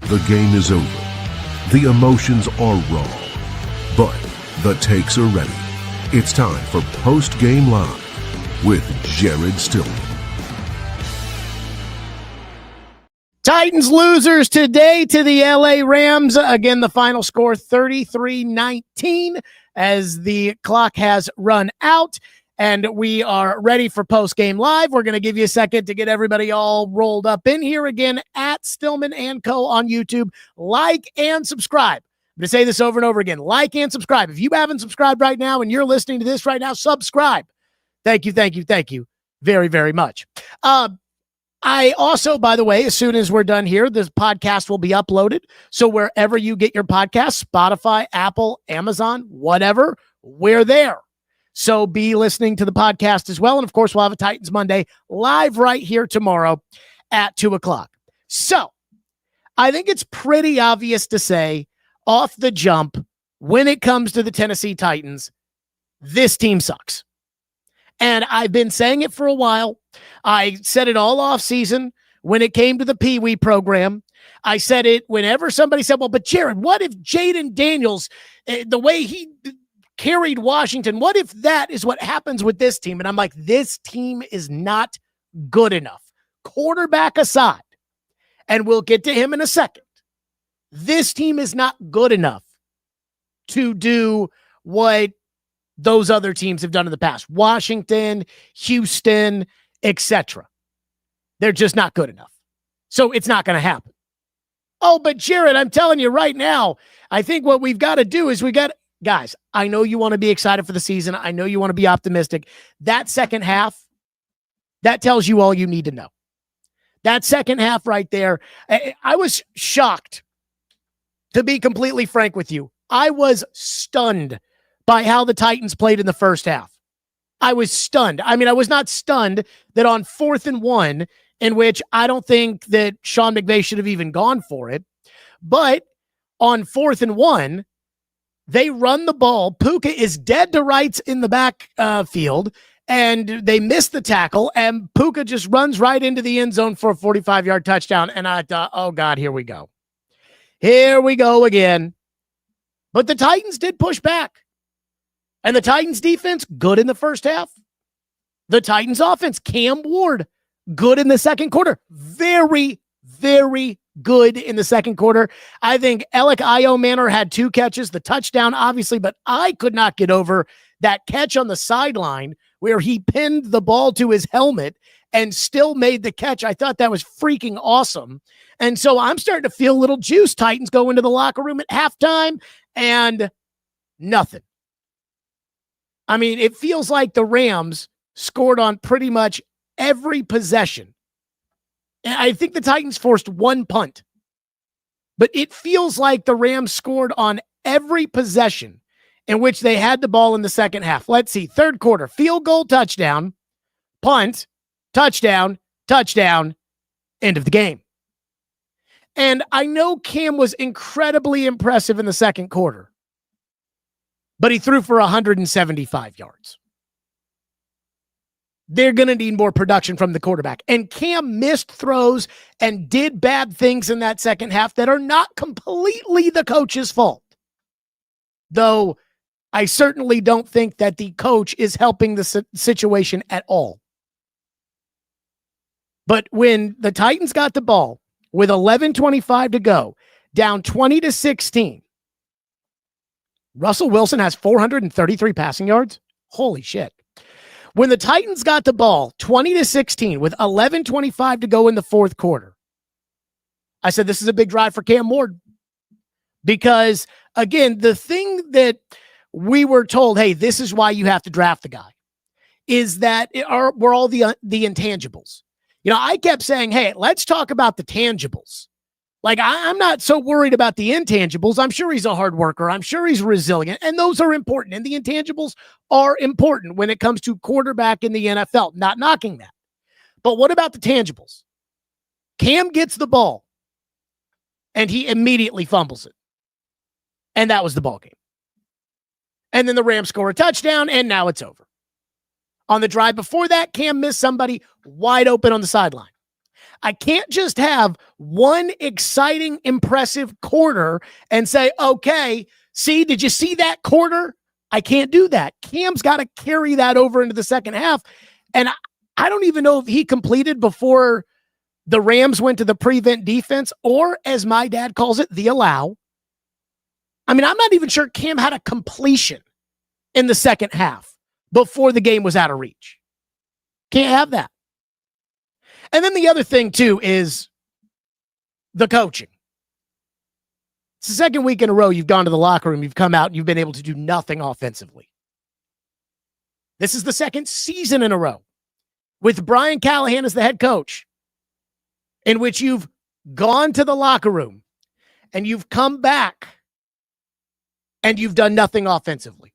The game is over. The emotions are raw. But the takes are ready. It's time for Postgame Live with Jared Stillman. Titans losers today to the LA Rams. Again, the final score 33-19 as the clock has run out. And we are ready for Postgame Live. We're going to give you a second to get everybody all rolled up in here again at Stillman & Co. on YouTube. Like and subscribe. I'm going to say this over and over again. Like and subscribe. If you haven't subscribed right now and you're listening to this right now, subscribe. Thank you very, very much. I also, by the way, as soon as we're done here, this podcast will be uploaded. So wherever you get your podcasts, Spotify, Apple, Amazon, whatever, we're there. So be listening to the podcast as well. And of course, we'll have a Titans Monday live right here tomorrow at 2:00. So I think it's pretty obvious to say off the jump, when it comes to the Tennessee Titans, this team sucks. And I've been saying it for a while. I said it all off season when it came to the Pee Wee program. I said it whenever somebody said, well, but Jared, what if Jaden Daniels, the way he carried Washington, what if that is what happens with this team? And I'm like, this team is not good enough. Quarterback aside, and we'll get to him in a second. This team is not good enough to do what those other teams have done in the past. Washington, Houston, etc. They're just not good enough. So it's not going to happen. Oh, but Jared, I'm telling you right now, I think what we've got to do is guys, I know you want to be excited for the season. I know you want to be optimistic. That second half, that tells you all you need to know. That second half right there, I was shocked, to be completely frank with you. I was stunned by how the Titans played in the first half. I was stunned. I mean, I was not stunned that on 4th and 1, in which I don't think that Sean McVay should have even gone for it, but on 4th and 1, they run the ball. Puka is dead to rights in the back field, and they miss the tackle, and Puka just runs right into the end zone for a 45-yard touchdown. And I thought, oh, God, here we go. Here we go again. But the Titans did push back. And the Titans defense, good in the first half. The Titans offense, Cam Ward, good in the second quarter. Very, very good in the second quarter. I think Alec Io-Manor had 2 catches, the touchdown, obviously, but I could not get over that catch on the sideline where he pinned the ball to his helmet and still made the catch. I thought that was freaking awesome. And so I'm starting to feel a little juice. Titans go into the locker room at halftime and nothing. I mean, it feels like the Rams scored on pretty much every possession. And I think the Titans forced 1 punt. But it feels like the Rams scored on every possession in which they had the ball in the second half. Let's see. Third quarter, field goal, touchdown, punt, touchdown, end of the game. And I know Cam was incredibly impressive in the second quarter, but he threw for 175 yards. They're going to need more production from the quarterback. And Cam missed throws and did bad things in that second half that are not completely the coach's fault. Though I certainly don't think that the coach is helping the situation at all. But when the Titans got the ball with 11:25 to go, down 20-16, Russell Wilson has 433 passing yards. Holy shit. When the Titans got the ball 20-16 with 11:25 to go in the fourth quarter, I said, this is a big drive for Cam Ward. Because, again, the thing that we were told, hey, this is why you have to draft the guy, is that we're all the intangibles. You know, I kept saying, hey, let's talk about the tangibles. Like, I'm not so worried about the intangibles. I'm sure he's a hard worker. I'm sure he's resilient. And those are important. And the intangibles are important when it comes to quarterback in the NFL. Not knocking that. But what about the tangibles? Cam gets the ball, and he immediately fumbles it. And that was the ball game. And then the Rams score a touchdown, and now it's over. On the drive before that, Cam missed somebody wide open on the sideline. I can't just have one exciting, impressive quarter and say, okay, see, did you see that quarter? I can't do that. Cam's got to carry that over into the second half. And I don't even know if he completed before the Rams went to the prevent defense, or as my dad calls it, the allow. I mean, I'm not even sure Cam had a completion in the second half before the game was out of reach. Can't have that. And then the other thing, too, is the coaching. It's the second week in a row you've gone to the locker room, you've come out, and you've been able to do nothing offensively. This is the second season in a row with Brian Callahan as the head coach in which you've gone to the locker room and you've come back and you've done nothing offensively.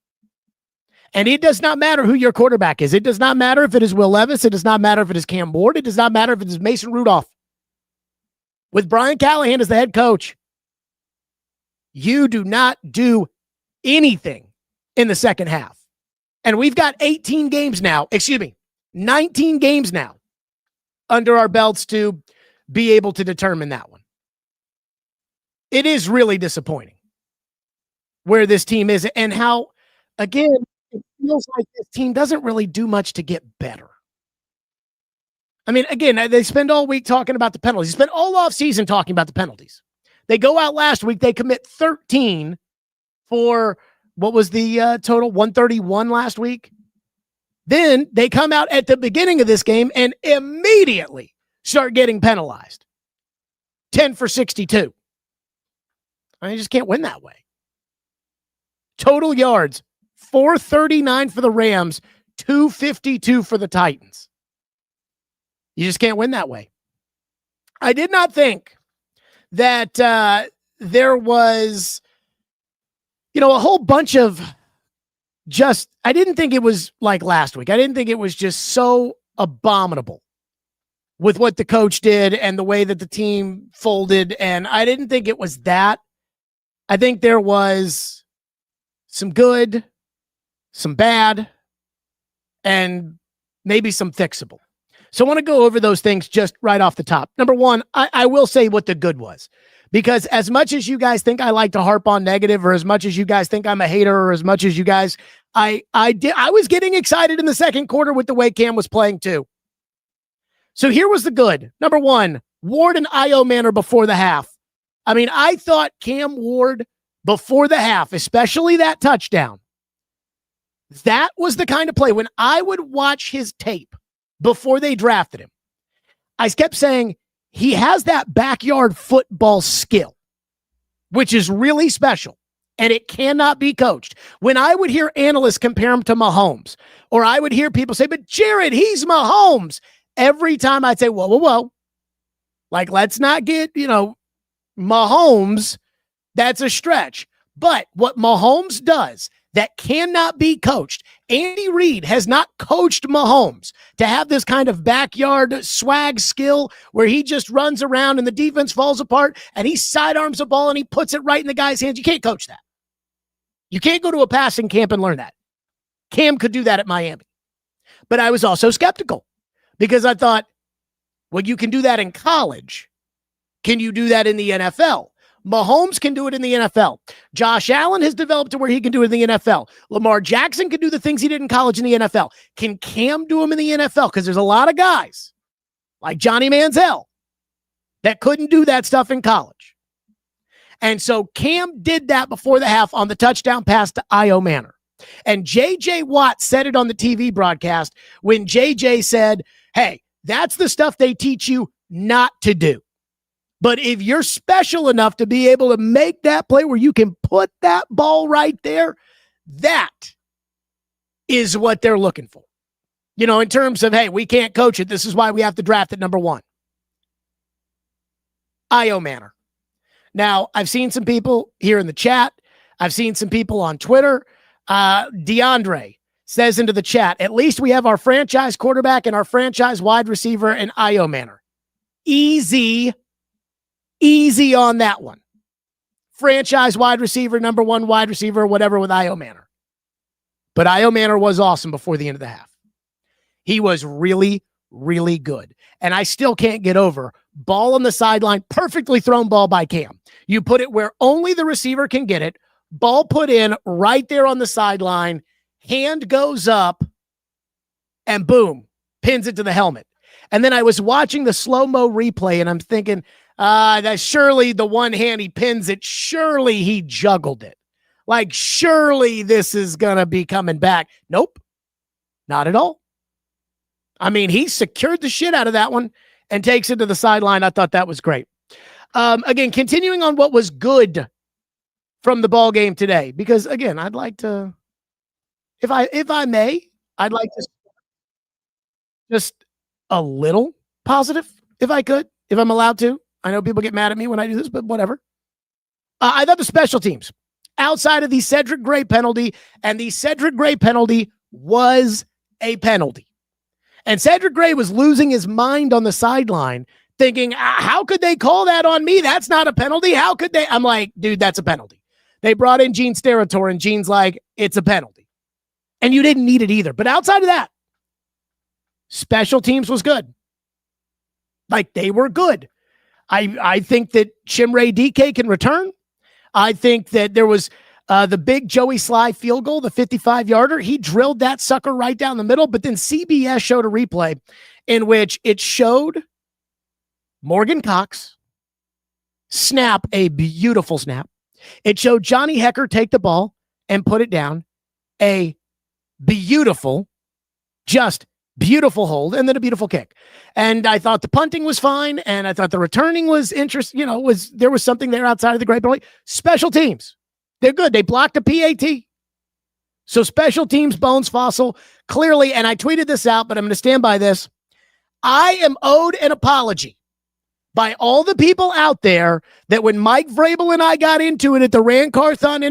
And it does not matter who your quarterback is. It does not matter if it is Will Levis. It does not matter if it is Cam Ward. It does not matter if it is Mason Rudolph. With Brian Callahan as the head coach, you do not do anything in the second half. And we've got 19 games now under our belts to be able to determine that one. It is really disappointing where this team is and how, again, it feels like this team doesn't really do much to get better. I mean, again, they spend all week talking about the penalties. They spend all off season talking about the penalties. They go out last week. They commit 13 for what was the total? 131 last week. Then they come out at the beginning of this game and immediately start getting penalized. 10 for 62. I mean, you just can't win that way. Total yards, 439 for the Rams, 252 for the Titans. You just can't win that way. I did not think that there was, a whole bunch of I didn't think it was like last week. I didn't think it was just so abominable with what the coach did and the way that the team folded. And I didn't think it was that. I think there was some good, some bad, and maybe some fixable. So I want to go over those things just right off the top. Number one, I will say what the good was. Because as much as you guys think I like to harp on negative, or as much as you guys think I'm a hater, or as much as you guys, I was getting excited in the second quarter with the way Cam was playing too. So here was the good. Number one, Ward and Io Manor before the half. I mean, I thought Cam Ward before the half, especially that touchdown, that was the kind of play when I would watch his tape before they drafted him. I kept saying, he has that backyard football skill, which is really special, and it cannot be coached. When I would hear analysts compare him to Mahomes, or I would hear people say, but Jared, he's Mahomes. Every time I'd say, whoa. Like, let's not get, Mahomes, that's a stretch. But what Mahomes does that cannot be coached, Andy Reid has not coached Mahomes to have this kind of backyard swag skill where he just runs around and the defense falls apart and he sidearms the ball and he puts it right in the guy's hands. You can't coach that. You can't go to a passing camp and learn that. Cam could do that at Miami. But I was also skeptical because I thought, well, you can do that in college. Can you do that in the NFL? Mahomes can do it in the NFL. Josh Allen has developed to where he can do it in the NFL. Lamar Jackson can do the things he did in college in the NFL. Can Cam do them in the NFL? Because there's a lot of guys like Johnny Manziel that couldn't do that stuff in college. And so Cam did that before the half on the touchdown pass to Io Manor. And J.J. Watt said it on the TV broadcast when J.J. said, hey, that's the stuff they teach you not to do. But if you're special enough to be able to make that play where you can put that ball right there, that is what they're looking for. In terms of, hey, we can't coach it. This is why we have to draft at number one. Io Manor. Now, I've seen some people here in the chat. I've seen some people on Twitter. DeAndre says into the chat, at least we have our franchise quarterback and our franchise wide receiver in Io Manor. Easy on that one. Franchise wide receiver, number one wide receiver, whatever with Io Manor. But Io Manor was awesome before the end of the half. He was really, really good. And I still can't get over ball on the sideline, perfectly thrown ball by Cam. You put it where only the receiver can get it, ball put in right there on the sideline, hand goes up, and boom, pins it to the helmet. And then I was watching the slow-mo replay, and I'm thinking, that surely the one hand he pins it, surely he juggled it. Like, surely this is going to be coming back. Nope, not at all. I mean, he secured the shit out of that one and takes it to the sideline. I thought that was great. Again, continuing on what was good from the ball game today, because again, I'd like to, if I may, I'd like to just a little positive, if I could, if I'm allowed to. I know people get mad at me when I do this, but whatever. I thought the special teams, outside of the Cedric Gray penalty, and the Cedric Gray penalty was a penalty. And Cedric Gray was losing his mind on the sideline, thinking, how could they call that on me? That's not a penalty. How could they? I'm like, dude, that's a penalty. They brought in Gene Steratore, and Gene's like, it's a penalty. And you didn't need it either. But outside of that, special teams was good. Like, they were good. I think that Chimray DK can return. I think that there was the big Joey Sly field goal, the 55-yarder. He drilled that sucker right down the middle, but then CBS showed a replay in which it showed Morgan Cox snap a beautiful snap. It showed Johnny Hecker take the ball and put it down. A beautiful, just beautiful hold, and then a beautiful kick. And I thought the punting was fine, and I thought the returning was interesting. You know, there was something there outside of the great penalty. Special teams, they're good. They blocked a PAT. So special teams, Bones Fossil, clearly, and I tweeted this out, but I'm going to stand by this. I am owed an apology by all the people out there that when Mike Vrabel and I got into it at the Rand Carthon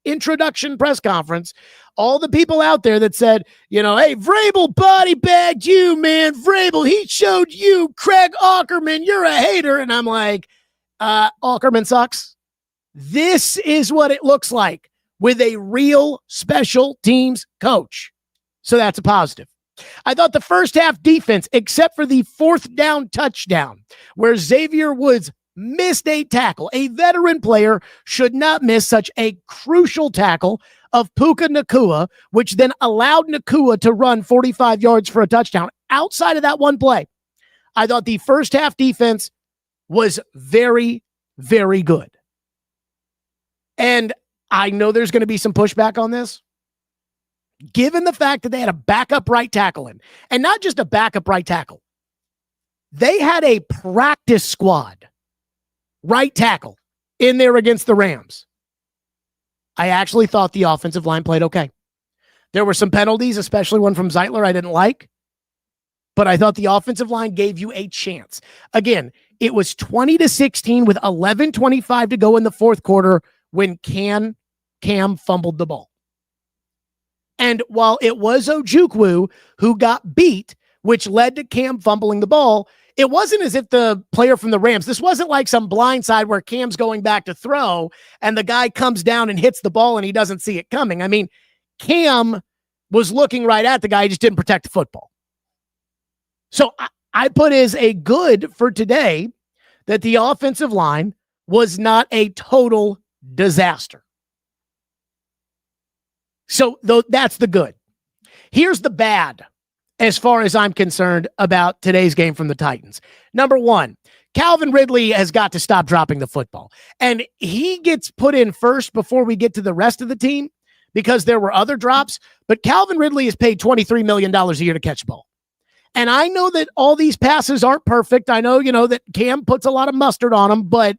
introduction press conference, all the people out there that said, you know, hey, Vrabel body bagged you, man. Vrabel, he showed you, Craig Aukerman, you're a hater. And I'm like, Aukerman sucks. This is what it looks like with a real special teams coach. So that's a positive. I thought the first half defense, except for the fourth down touchdown, where Xavier Woods missed a tackle. A veteran player should not miss such a crucial tackle of Puka Nacua, which then allowed Nacua to run 45 yards for a touchdown. Outside of that one play, I thought the first half defense was very, very good. And I know there's going to be some pushback on this. Given the fact that they had a backup right tackle in, and not just a backup right tackle, they had a practice squad right tackle in there against the Rams. I actually thought the offensive line played okay. There were some penalties, especially one from Zeitler I didn't like, but I thought the offensive line gave you a chance. Again, it was 20-16 with 11:25 to go in the fourth quarter when Cam fumbled the ball. And while it was Ojukwu who got beat, which led to Cam fumbling the ball, it wasn't as if the player from the Rams, this wasn't like some blindside where Cam's going back to throw and the guy comes down and hits the ball and he doesn't see it coming. I mean, Cam was looking right at the guy, he just didn't protect the football. So I put as a good for today that the offensive line was not a total disaster. So that's the good. Here's the bad, as far as I'm concerned about today's game from the Titans. Number one, Calvin Ridley has got to stop dropping the football. And he gets put in first before we get to the rest of the team because there were other drops. But Calvin Ridley is paid $23 million a year to catch the ball. And I know that all these passes aren't perfect. I know, that Cam puts a lot of mustard on them, but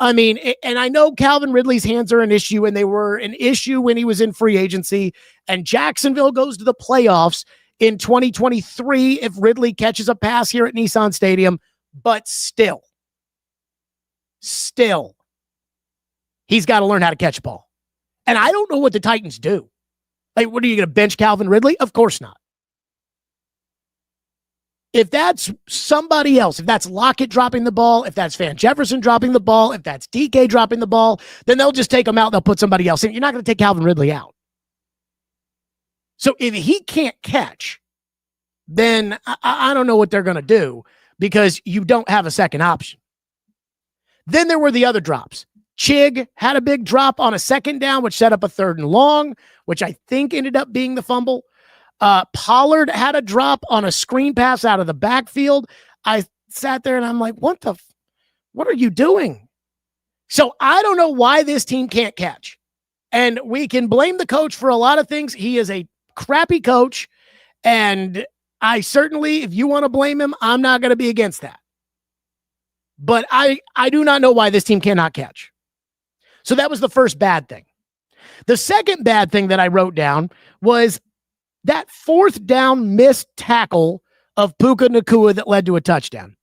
I mean, and I know Calvin Ridley's hands are an issue, and they were an issue when he was in free agency, and Jacksonville goes to the playoffs in 2023 if Ridley catches a pass here at Nissan Stadium, but still, he's got to learn how to catch a ball. And I don't know what the Titans do. Like, what are you going to bench Calvin Ridley? Of course not. If that's somebody else, if that's Lockett dropping the ball, if that's Van Jefferson dropping the ball, if that's DK dropping the ball, then they'll just take him out. They'll put somebody else in. You're not going to take Calvin Ridley out. So if he can't catch, then I don't know what they're going to do because you don't have a second option. Then there were the other drops. Chig had a big drop on a second down, which set up a 3rd and long, which I think ended up being the fumble. Pollard had a drop on a screen pass out of the backfield. I sat there and I'm like, what are you doing? So I don't know why this team can't catch. And we can blame the coach for a lot of things. He is a crappy coach. And I certainly, if you want to blame him, I'm not going to be against that. But I do not know why this team cannot catch. So that was the first bad thing. The second bad thing that I wrote down was that 4th down missed tackle of Puka Nacua that led to a touchdown.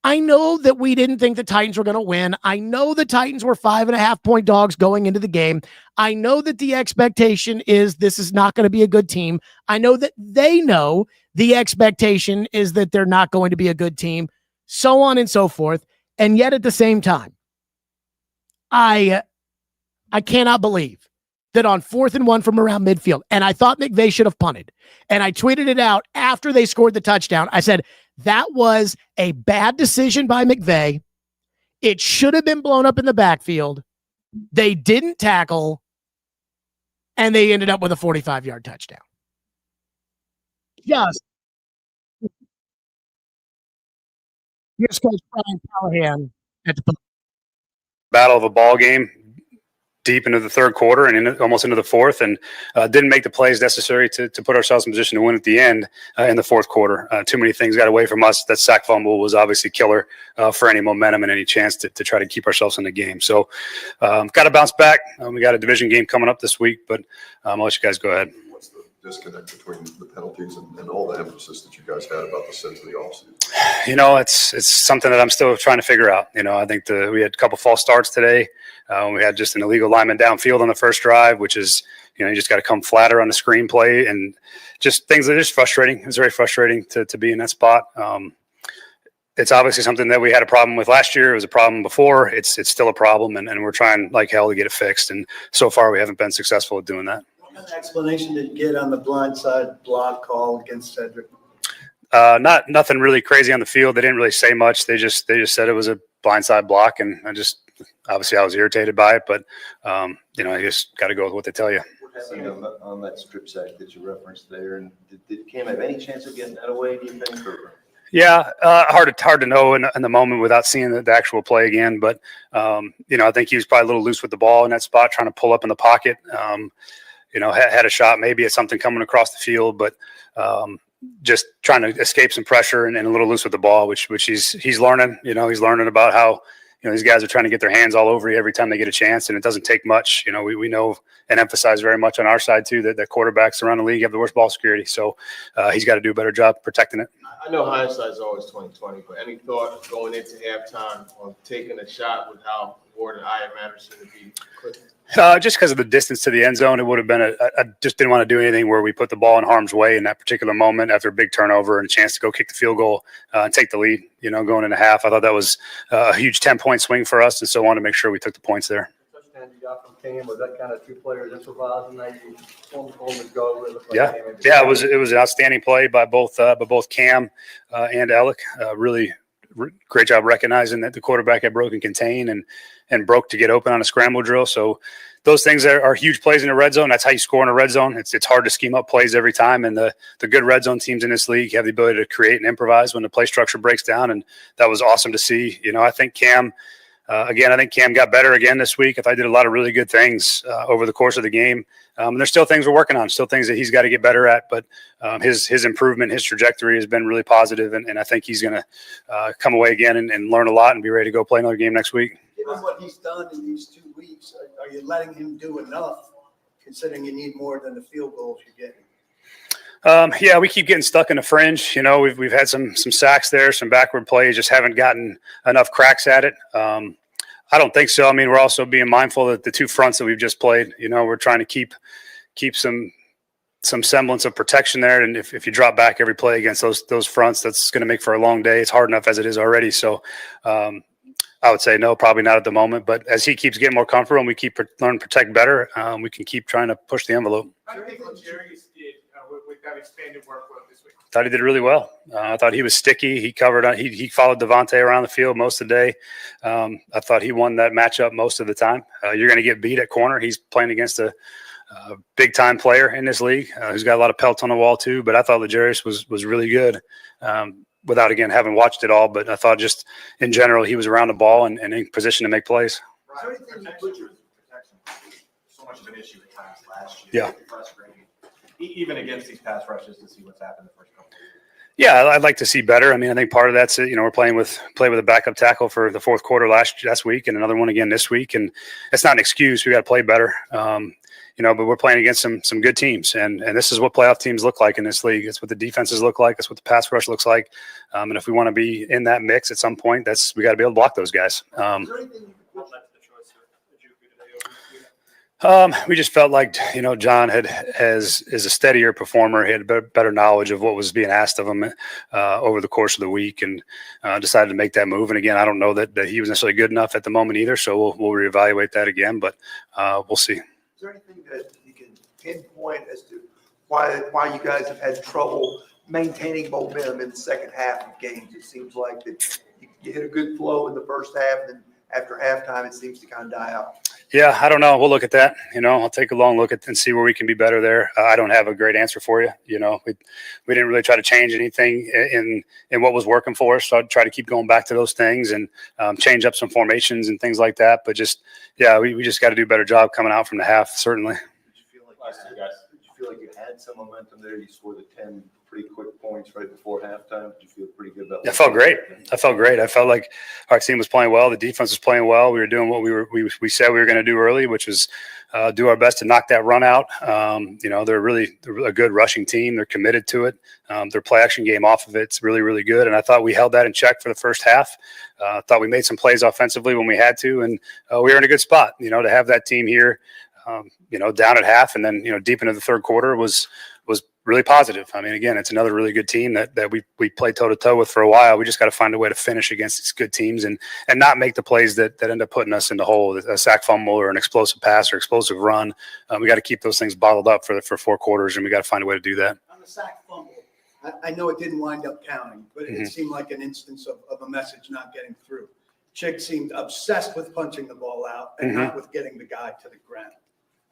I know that we didn't think the Titans were going to win. I know the Titans were 5.5-point dogs going into the game. I know that the expectation is this is not going to be a good team. I know that they know the expectation is that they're not going to be a good team, so on and so forth. And yet at the same time, I cannot believe that on 4th and 1 from around midfield, and I thought McVay should have punted, and I tweeted it out after they scored the touchdown. I said, that was a bad decision by McVay. It should have been blown up in the backfield. They didn't tackle, and they ended up with a 45-yard touchdown. Just here's Coach Brian Callahan at the battle of a ball game deep into the 3rd quarter and almost into the 4th, and didn't make the plays necessary to put ourselves in position to win at the end in the 4th quarter. Too many things got away from us. That sack fumble was obviously killer for any momentum and any chance to try to keep ourselves in the game. So got to bounce back. We got a division game coming up this week, but I'll let you guys go ahead. What's the disconnect between the penalties and all the emphasis that you guys had about the sins of the offseason? It's something that I'm still trying to figure out. I think we had a couple false starts today. We had just an illegal lineman downfield on the first drive, which is, you just got to come flatter on the screenplay, and just things that are just frustrating. It's very frustrating to be in that spot. It's obviously something that we had a problem with last year. It was a problem before. It's still a problem, and we're trying like hell to get it fixed. And so far we haven't been successful at doing that. What kind of explanation did you get on the blindside block call against Cedric? Nothing really crazy on the field. They didn't really say much. They just said it was a blindside block, and obviously I was irritated by it, but I just got to go with what they tell you. On that strip sack that you referenced there, and did Cam have any chance of getting that away, do you think? Yeah, hard to know in the moment without seeing the actual play again. But I think he was probably a little loose with the ball in that spot, trying to pull up in the pocket. Had a shot maybe at something coming across the field, but just trying to escape some pressure and a little loose with the ball, which he's learning. He's learning about how these guys are trying to get their hands all over you every time they get a chance, and it doesn't take much. We know and emphasize very much on our side too that quarterbacks around the league have the worst ball security. So he's got to do a better job protecting it. I know hindsight is always 20/20, but any thought going into halftime on taking a shot with how important Iron Matters seemed to be? Just because of the distance to the end zone, it would have been I just didn't want to do anything where we put the ball in harm's way in that particular moment after a big turnover and a chance to go kick the field goal and take the lead, going into half. I thought that was a huge 10-point swing for us, and so I wanted to make sure we took the points there. The touchdown you got from Cam, was that kind of two players improvising that you formed to go with? Yeah, it was an outstanding play by both Cam and Alec. Really great job recognizing that the quarterback had broken contain and broke to get open on a scramble drill. So those things are huge plays in the red zone. That's how you score in a red zone. It's hard to scheme up plays every time. And the good red zone teams in this league have the ability to create and improvise when the play structure breaks down. And that was awesome to see. I think Cam, Cam got better again this week. I thought he did a lot of really good things over the course of the game. There's still things we're working on, still things that he's got to get better at. But his improvement, his trajectory has been really positive, and I think he's going to come away again and learn a lot and be ready to go play another game next week. Given what he's done in these 2 weeks, are you letting him do enough, considering you need more than the field goals you're getting? Yeah, we keep getting stuck in the fringe. We've had some sacks there, some backward plays, just haven't gotten enough cracks at it. I don't think so. We're also being mindful that the 2 fronts that we've just played, we're trying to keep some semblance of protection there. And if you drop back every play against those fronts, that's going to make for a long day. It's hard enough as it is already. So I would say no, probably not at the moment. But as he keeps getting more comfortable and we keep learning to protect better, we can keep trying to push the envelope. I think what Jerry's did with have expanded workload this week? Thought he did really well. I thought he was sticky. He covered. He followed Devontae around the field most of the day. I thought he won that matchup most of the time. You're going to get beat at corner. He's playing against a big time player in this league who's got a lot of pelts on the wall too. But I thought L'Jarius was really good. Without again having watched it all, but I thought just in general he was around the ball and in position to make plays. Right. Protection so much of an issue at times last year. Yeah. Frustrating, even against these pass rushes, to see what's happened the first couple of years. Yeah, I'd like to see better. I mean, I think part of that's we're playing with a backup tackle for the fourth quarter last week and another one again this week, and it's not an excuse. We got to play better. But we're playing against some good teams, and this is what playoff teams look like in this league. It's what the defenses look like. It's what the pass rush looks like. And if we want to be in that mix at some point, we got to be able to block those guys. Is there anything you could put the choice of Ojukwu today? We just felt like John is a steadier performer. He had better knowledge of what was being asked of him over the course of the week, and decided to make that move. And again, I don't know that he was necessarily good enough at the moment either. So we'll reevaluate that again, but we'll see. Is there anything that you can pinpoint as to why you guys have had trouble maintaining momentum in the second half of games? It seems like that you hit a good flow in the first half, and then after halftime, it seems to kind of die out. Yeah, I don't know. We'll look at that. I'll take a long look at and see where we can be better there. I don't have a great answer for you. We didn't really try to change anything in what was working for us. So I'd try to keep going back to those things and change up some formations and things like that. But we just got to do a better job coming out from the half, certainly. Did you feel like you had some momentum there? You scored the 10 pretty quick points right before halftime. Did you feel pretty good about that? I felt great. I felt like our team was playing well. The defense was playing well. We were doing what we said we were going to do early, which was do our best to knock that run out. They're a good rushing team. They're committed to it. Their play action game off of it's really, really good. And I thought we held that in check for the first half. I thought we made some plays offensively when we had to, and we were in a good spot. To have that team here, down at half and then deep into the third quarter was really positive. I mean, again, it's another really good team that we played toe-to-toe with for a while. We just got to find a way to finish against these good teams and not make the plays that end up putting us in the hole, a sack fumble or an explosive pass or explosive run. We got to keep those things bottled up for 4 quarters, and we got to find a way to do that. On the sack fumble, I know it didn't wind up counting, but it seemed like an instance of a message not getting through. Chick seemed obsessed with punching the ball out and not with getting the guy to the ground.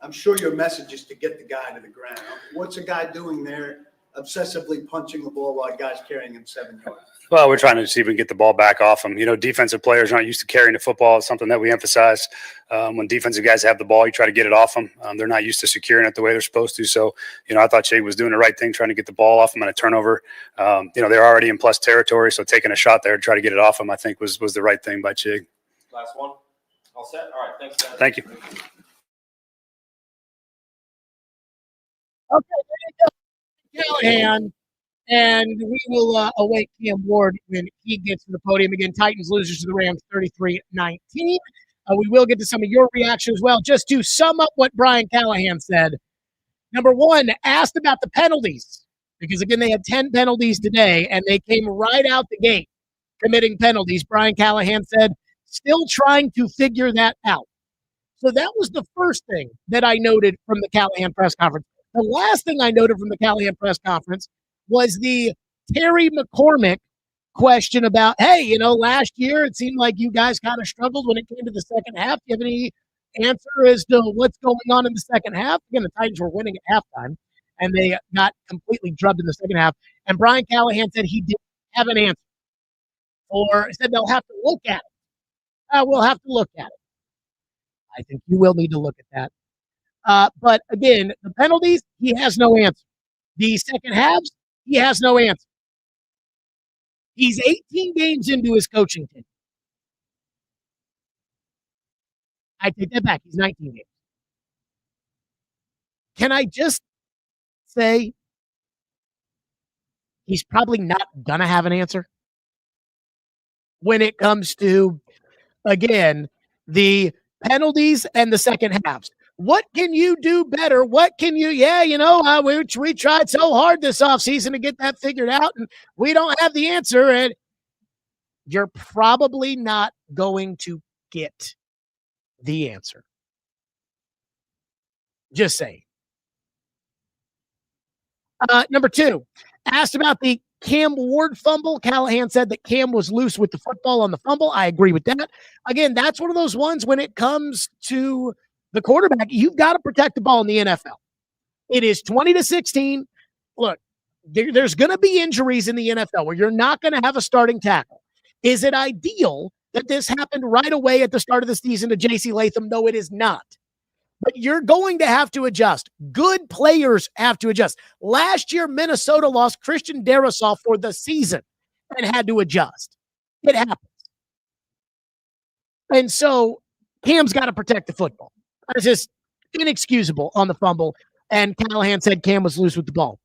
I'm sure your message is to get the guy to the ground. What's a guy doing there, obsessively punching the ball while a guy's carrying him 7 yards? Well, we're trying to see if we can get the ball back off him. Defensive players aren't used to carrying the football. It's something that we emphasize. When defensive guys have the ball, you try to get it off them. They're not used to securing it the way they're supposed to. So, I thought Chig was doing the right thing, trying to get the ball off him on a turnover. They're already in plus territory, so taking a shot there to try to get it off him, I think, was the right thing by Chig. Last one. All set? All right. Thanks, guys. Thank you. Okay, there you go, Callahan, and we will await Cam Ward when he gets to the podium again. Titans losers to the Rams 33-19. We will get to some of your reactions as well. Just to sum up what Brian Callahan said, number one, asked about the penalties, because again, they had 10 penalties today, and they came right out the gate committing penalties. Brian Callahan said, still trying to figure that out. So that was the first thing that I noted from the Callahan press conference. The last thing I noted from the Callahan press conference was the Terry McCormick question about, hey, last year it seemed like you guys kind of struggled when it came to the second half. Do you have any answer as to what's going on in the second half? Again, the Titans were winning at halftime, and they got completely drubbed in the second half. And Brian Callahan said he didn't have an answer, or said they'll have to look at it. We'll have to look at it. I think you will need to look at that. But again, the penalties, he has no answer. The second halves, he has no answer. He's 18 games into his coaching team. I take that back. He's 19 games. Can I just say he's probably not going to have an answer when it comes to, again, the penalties and the second halves? What can you do better? What can you, we tried so hard this offseason to get that figured out, and we don't have the answer, and you're probably not going to get the answer. Just saying. Number 2, asked about the Cam Ward fumble. Callahan said that Cam was loose with the football on the fumble. I agree with that. Again, that's one of those ones when it comes to the quarterback, you've got to protect the ball in the NFL. It is 20-16. Look, there's going to be injuries in the NFL where you're not going to have a starting tackle. Is it ideal that this happened right away at the start of the season to J.C. Latham? No, it is not. But you're going to have to adjust. Good players have to adjust. Last year, Minnesota lost Christian Darrisaw for the season and had to adjust. It happens. And so Cam's got to protect the football. It's just inexcusable on the fumble. And Callahan said Cam was loose with the ball.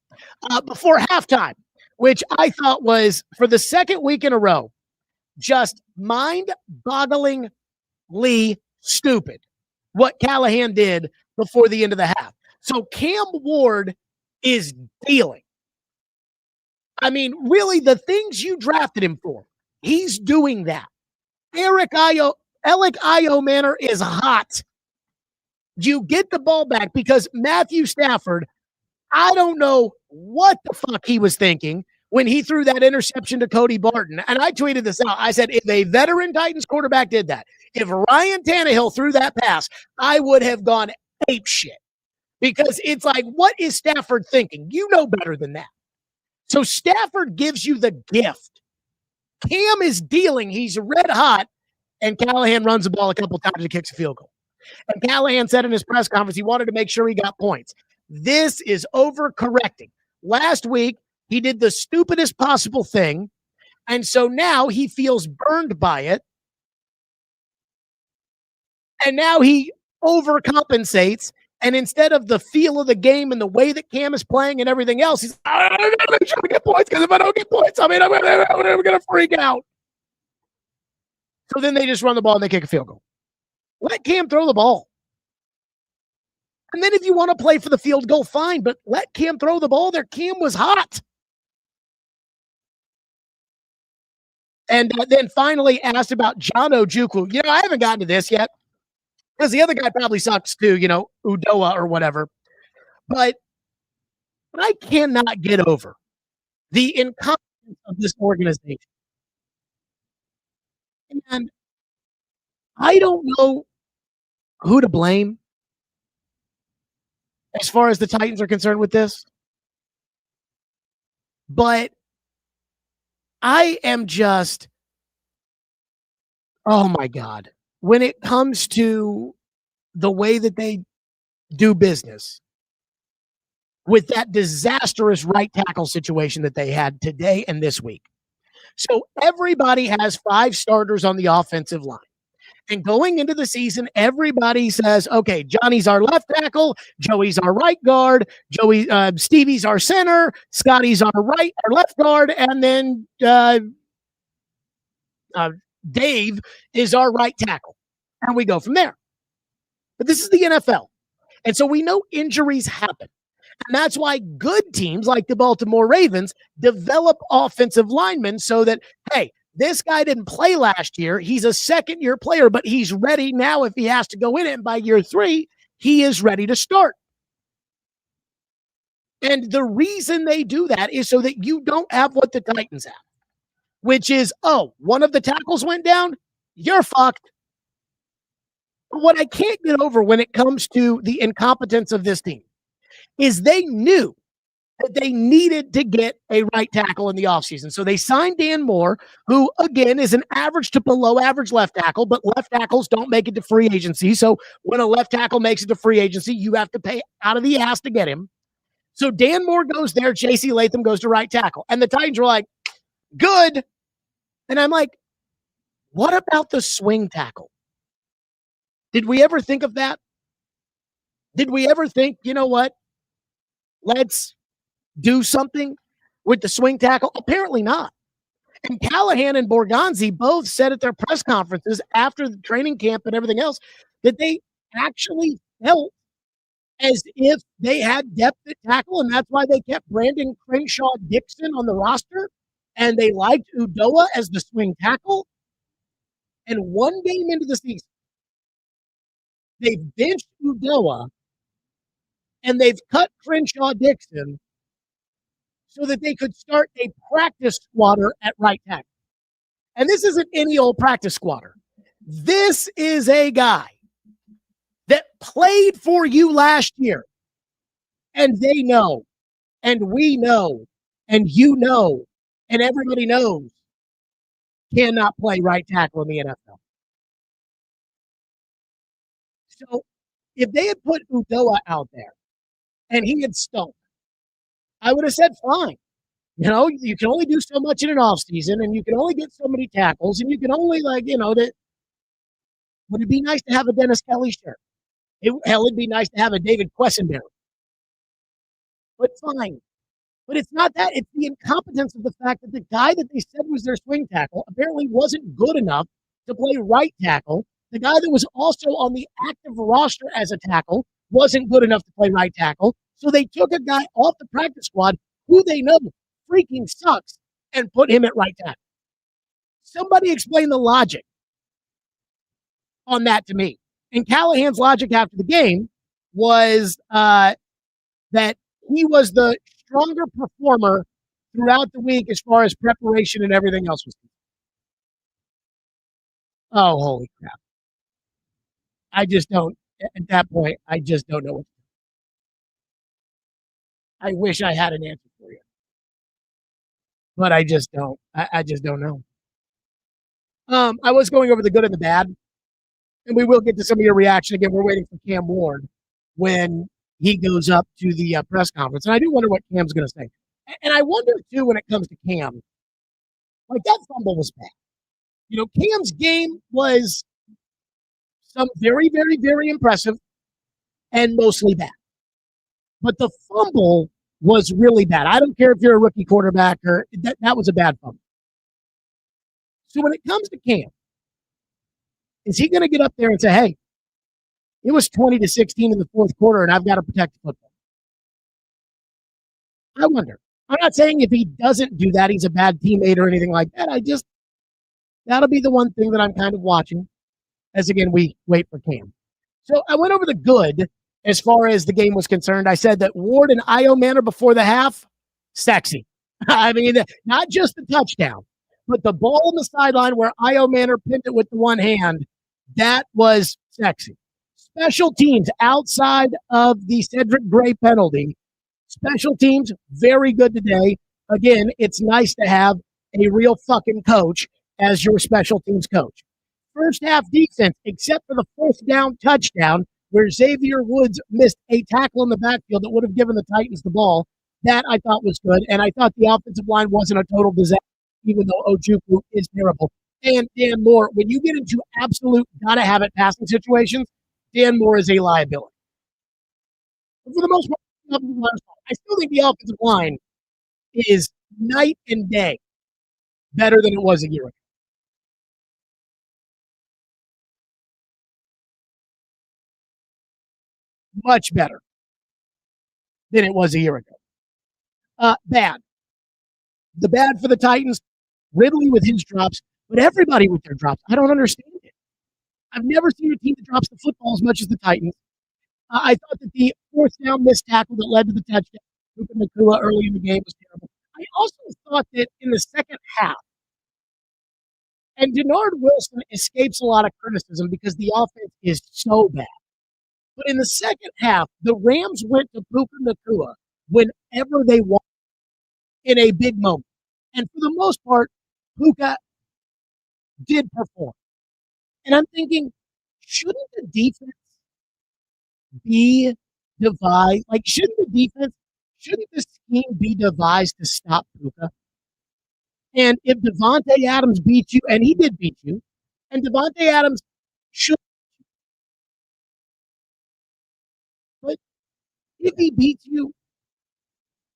Before halftime, which I thought was, for the second week in a row, just mind-bogglingly stupid what Callahan did before the end of the half. So Cam Ward is dealing. I mean, really, the things you drafted him for, he's doing that. Alec Io Manor is hot. You get the ball back because Matthew Stafford, I don't know what the fuck he was thinking when he threw that interception to Cody Barton. And I tweeted this out. I said, if a veteran Titans quarterback did that, if Ryan Tannehill threw that pass, I would have gone ape shit. Because it's like, what is Stafford thinking? You know better than that. So Stafford gives you the gift. Cam is dealing. He's red hot. And Callahan runs the ball a couple times and kicks a field goal. And Callahan said in his press conference he wanted to make sure he got points. This is overcorrecting. Last week, he did the stupidest possible thing, and so now he feels burned by it, and now he overcompensates, and instead of the feel of the game and the way that Cam is playing and everything else, he's, I gotta make sure I get points, because if I don't get points, I'm going to freak out. So then they just run the ball and they kick a field goal. Let Cam throw the ball. And then if you want to play for the field goal, fine, but let Cam throw the ball there. Cam was hot. And then finally asked about John Ojukwu. I haven't gotten to this yet because the other guy probably sucks too, Udoa or whatever. But I cannot get over the incompetence of this organization. And I don't know who to blame as far as the Titans are concerned with this. But I am just, oh my God. When it comes to the way that they do business with that disastrous right tackle situation that they had today and this week. So everybody has 5 starters on the offensive line. And going into the season, everybody says, okay, Johnny's our left tackle, Joey's our right guard, Stevie's our center, Scotty's our left guard, and then Dave is our right tackle. And we go from there. But this is the NFL. And so we know injuries happen. And that's why good teams like the Baltimore Ravens develop offensive linemen so that, hey, this guy didn't play last year. He's a second-year player, but he's ready now if he has to go in it. And by year 3, he is ready to start. And the reason they do that is so that you don't have what the Titans have, which is, one of the tackles went down, you're fucked. But what I can't get over when it comes to the incompetence of this team is they knew that they needed to get a right tackle in the offseason. So they signed Dan Moore, who, again, is an average to below average left tackle, but left tackles don't make it to free agency. So when a left tackle makes it to free agency, you have to pay out of the ass to get him. So Dan Moore goes there, J.C. Latham goes to right tackle. And the Titans were like, good. And I'm like, what about the swing tackle? Did we ever think of that? Did we ever think, you know what? Let's do something with the swing tackle? Apparently not. And Callahan and Borgonzi both said at their press conferences after the training camp and everything else that they actually felt as if they had depth at tackle, and that's why they kept Brandon Crenshaw Dixon on the roster, and they liked Udoa as the swing tackle. And one game into the season, they've benched Udoa, and they've cut Crenshaw Dixon, so that they could start a practice squatter at right tackle. And this isn't any old practice squatter. This is a guy that played for you last year. And they know, and we know, and you know, and everybody knows, cannot play right tackle in the NFL. So if they had put Udoa out there and he had stunk, I would have said, fine. You know, you can only do so much in an offseason, and you can only get so many tackles, and you can only, would it be nice to have a Dennis Kelly shirt? It'd be nice to have a David Quessenberry. But fine. But it's not that. It's the incompetence of the fact that the guy that they said was their swing tackle apparently wasn't good enough to play right tackle. The guy that was also on the active roster as a tackle wasn't good enough to play right tackle. So they took a guy off the practice squad who they know freaking sucks and put him at right tackle. Somebody explain the logic on that to me. And Callahan's logic after the game was that he was the stronger performer throughout the week as far as preparation and everything else was concerned. Oh, holy crap. I just don't, at that point, I just don't know what to do. I wish I had an answer for you. But I just don't. I just don't know. I was going over the good and the bad, and we will get to some of your reaction. Again, we're waiting for Cam Ward when he goes up to the press conference. And I do wonder what Cam's going to say. And I wonder, too, when it comes to Cam, like that fumble was bad. You know, Cam's game was some very, very, very impressive and mostly bad. But the fumble was really bad. I don't care if you're a rookie quarterback or that was a bad fumble. So when it comes to Cam, is he going to get up there and say, hey, it was 20-16 in the fourth quarter and I've got to protect the football? I wonder. I'm not saying if he doesn't do that, he's a bad teammate or anything like that. That'll be the one thing that I'm kind of watching as, again, we wait for Cam. So I went over the good as far as the game was concerned. I said that Ward and Io Manor before the half, sexy. I mean, not just the touchdown, but the ball on the sideline where Io Manor pinned it with the one hand, that was sexy. Special teams outside of the Cedric Gray penalty, special teams, very good today. Again, it's nice to have a real fucking coach as your special teams coach. First half defense, except for the fourth down touchdown, where Xavier Woods missed a tackle in the backfield that would have given the Titans the ball. That I thought was good. And I thought the offensive line wasn't a total disaster, even though Ojukwu is terrible. And Dan Moore, when you get into absolute gotta-have-it passing situations, Dan Moore is a liability. But for the most part, I still think the offensive line is night and day better than it was a year ago. Much better than it was a year ago. Bad. The bad for the Titans, Ridley with his drops, but everybody with their drops. I don't understand it. I've never seen a team that drops the football as much as the Titans. I thought that the fourth down missed tackle that led to the touchdown, Puka Nacua early in the game, was terrible. I also thought that in the second half, and Denard Wilson escapes a lot of criticism because the offense is so bad. But in the second half, the Rams went to Puka Nacua whenever they wanted in a big moment. And for the most part, Puka did perform. And I'm thinking, shouldn't the defense be devised? Like, shouldn't the scheme be devised to stop Puka? And if Devontae Adams beats you, and he did beat you, and Devontae Adams should, but if he beats you,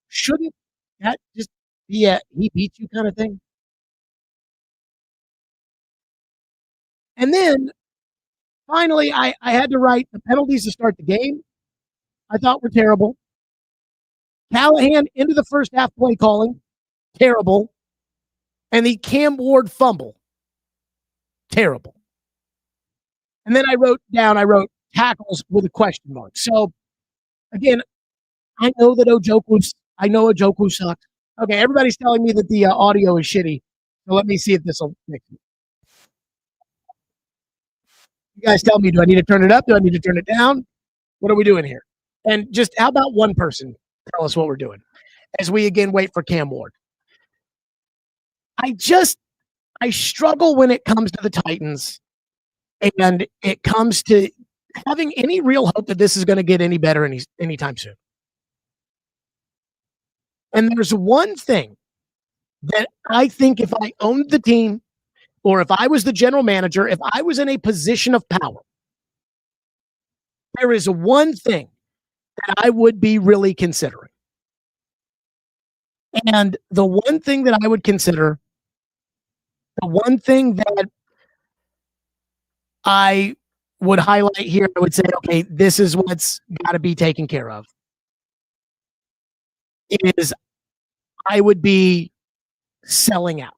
shouldn't that just be a he beats you kind of thing? And then finally, I had to write the penalties to start the game. I thought were terrible. Callahan into the first half play calling, terrible. And the Cam Ward fumble, terrible. And then I wrote tackles with a question mark. So again, I know Ojukwu sucks. Okay, everybody's telling me that the audio is shitty. So let me see if this will fix it. You guys tell me, do I need to turn it up? Do I need to turn it down? What are we doing here? And just how about one person tell us what we're doing as we again wait for Cam Ward? I struggle when it comes to the Titans and it comes to having any real hope that this is going to get any better anytime soon. And there's one thing that I think if I owned the team or if I was the general manager, if I was in a position of power, there is one thing that I would be really considering. And the one thing that I would consider, the one thing that I would highlight here, I would say, okay, this is what's got to be taken care of, is I would be selling out.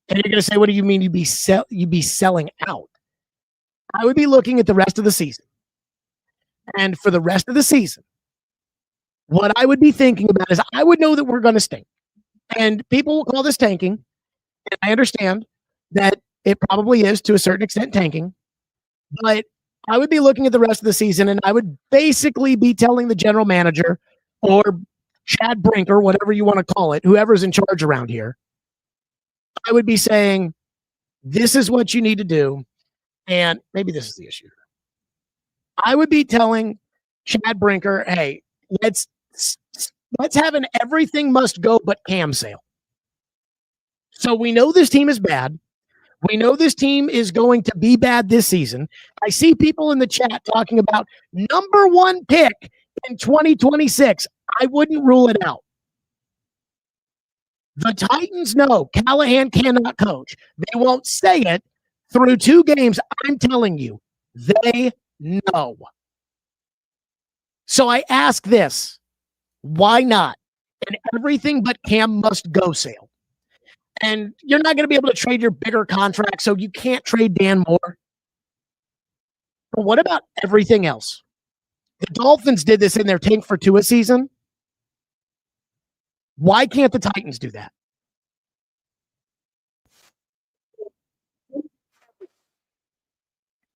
And you're going to say, what do you mean you'd be selling out? I would be looking at the rest of the season. And for the rest of the season, what I would be thinking about is I would know that we're going to stink. And people will call this tanking. And I understand that it probably is to a certain extent tanking. But I would be looking at the rest of the season and I would basically be telling the general manager or Chad Brinker, whatever you want to call it, whoever's in charge around here, I would be saying, this is what you need to do. And maybe this is the issue. I would be telling Chad Brinker, hey, let's have an everything must go but Cam sale. So we know this team is bad. We know this team is going to be bad this season. I see people in the chat talking about number 1 pick in 2026. I wouldn't rule it out. The Titans know Callahan cannot coach. They won't say it through 2 games. I'm telling you, they know. So I ask this, why not? And everything but Cam must go sale. And you're not going to be able to trade your bigger contract, so you can't trade Dan Moore. But what about everything else? The Dolphins did this in their tank for Tua season. Why can't the Titans do that?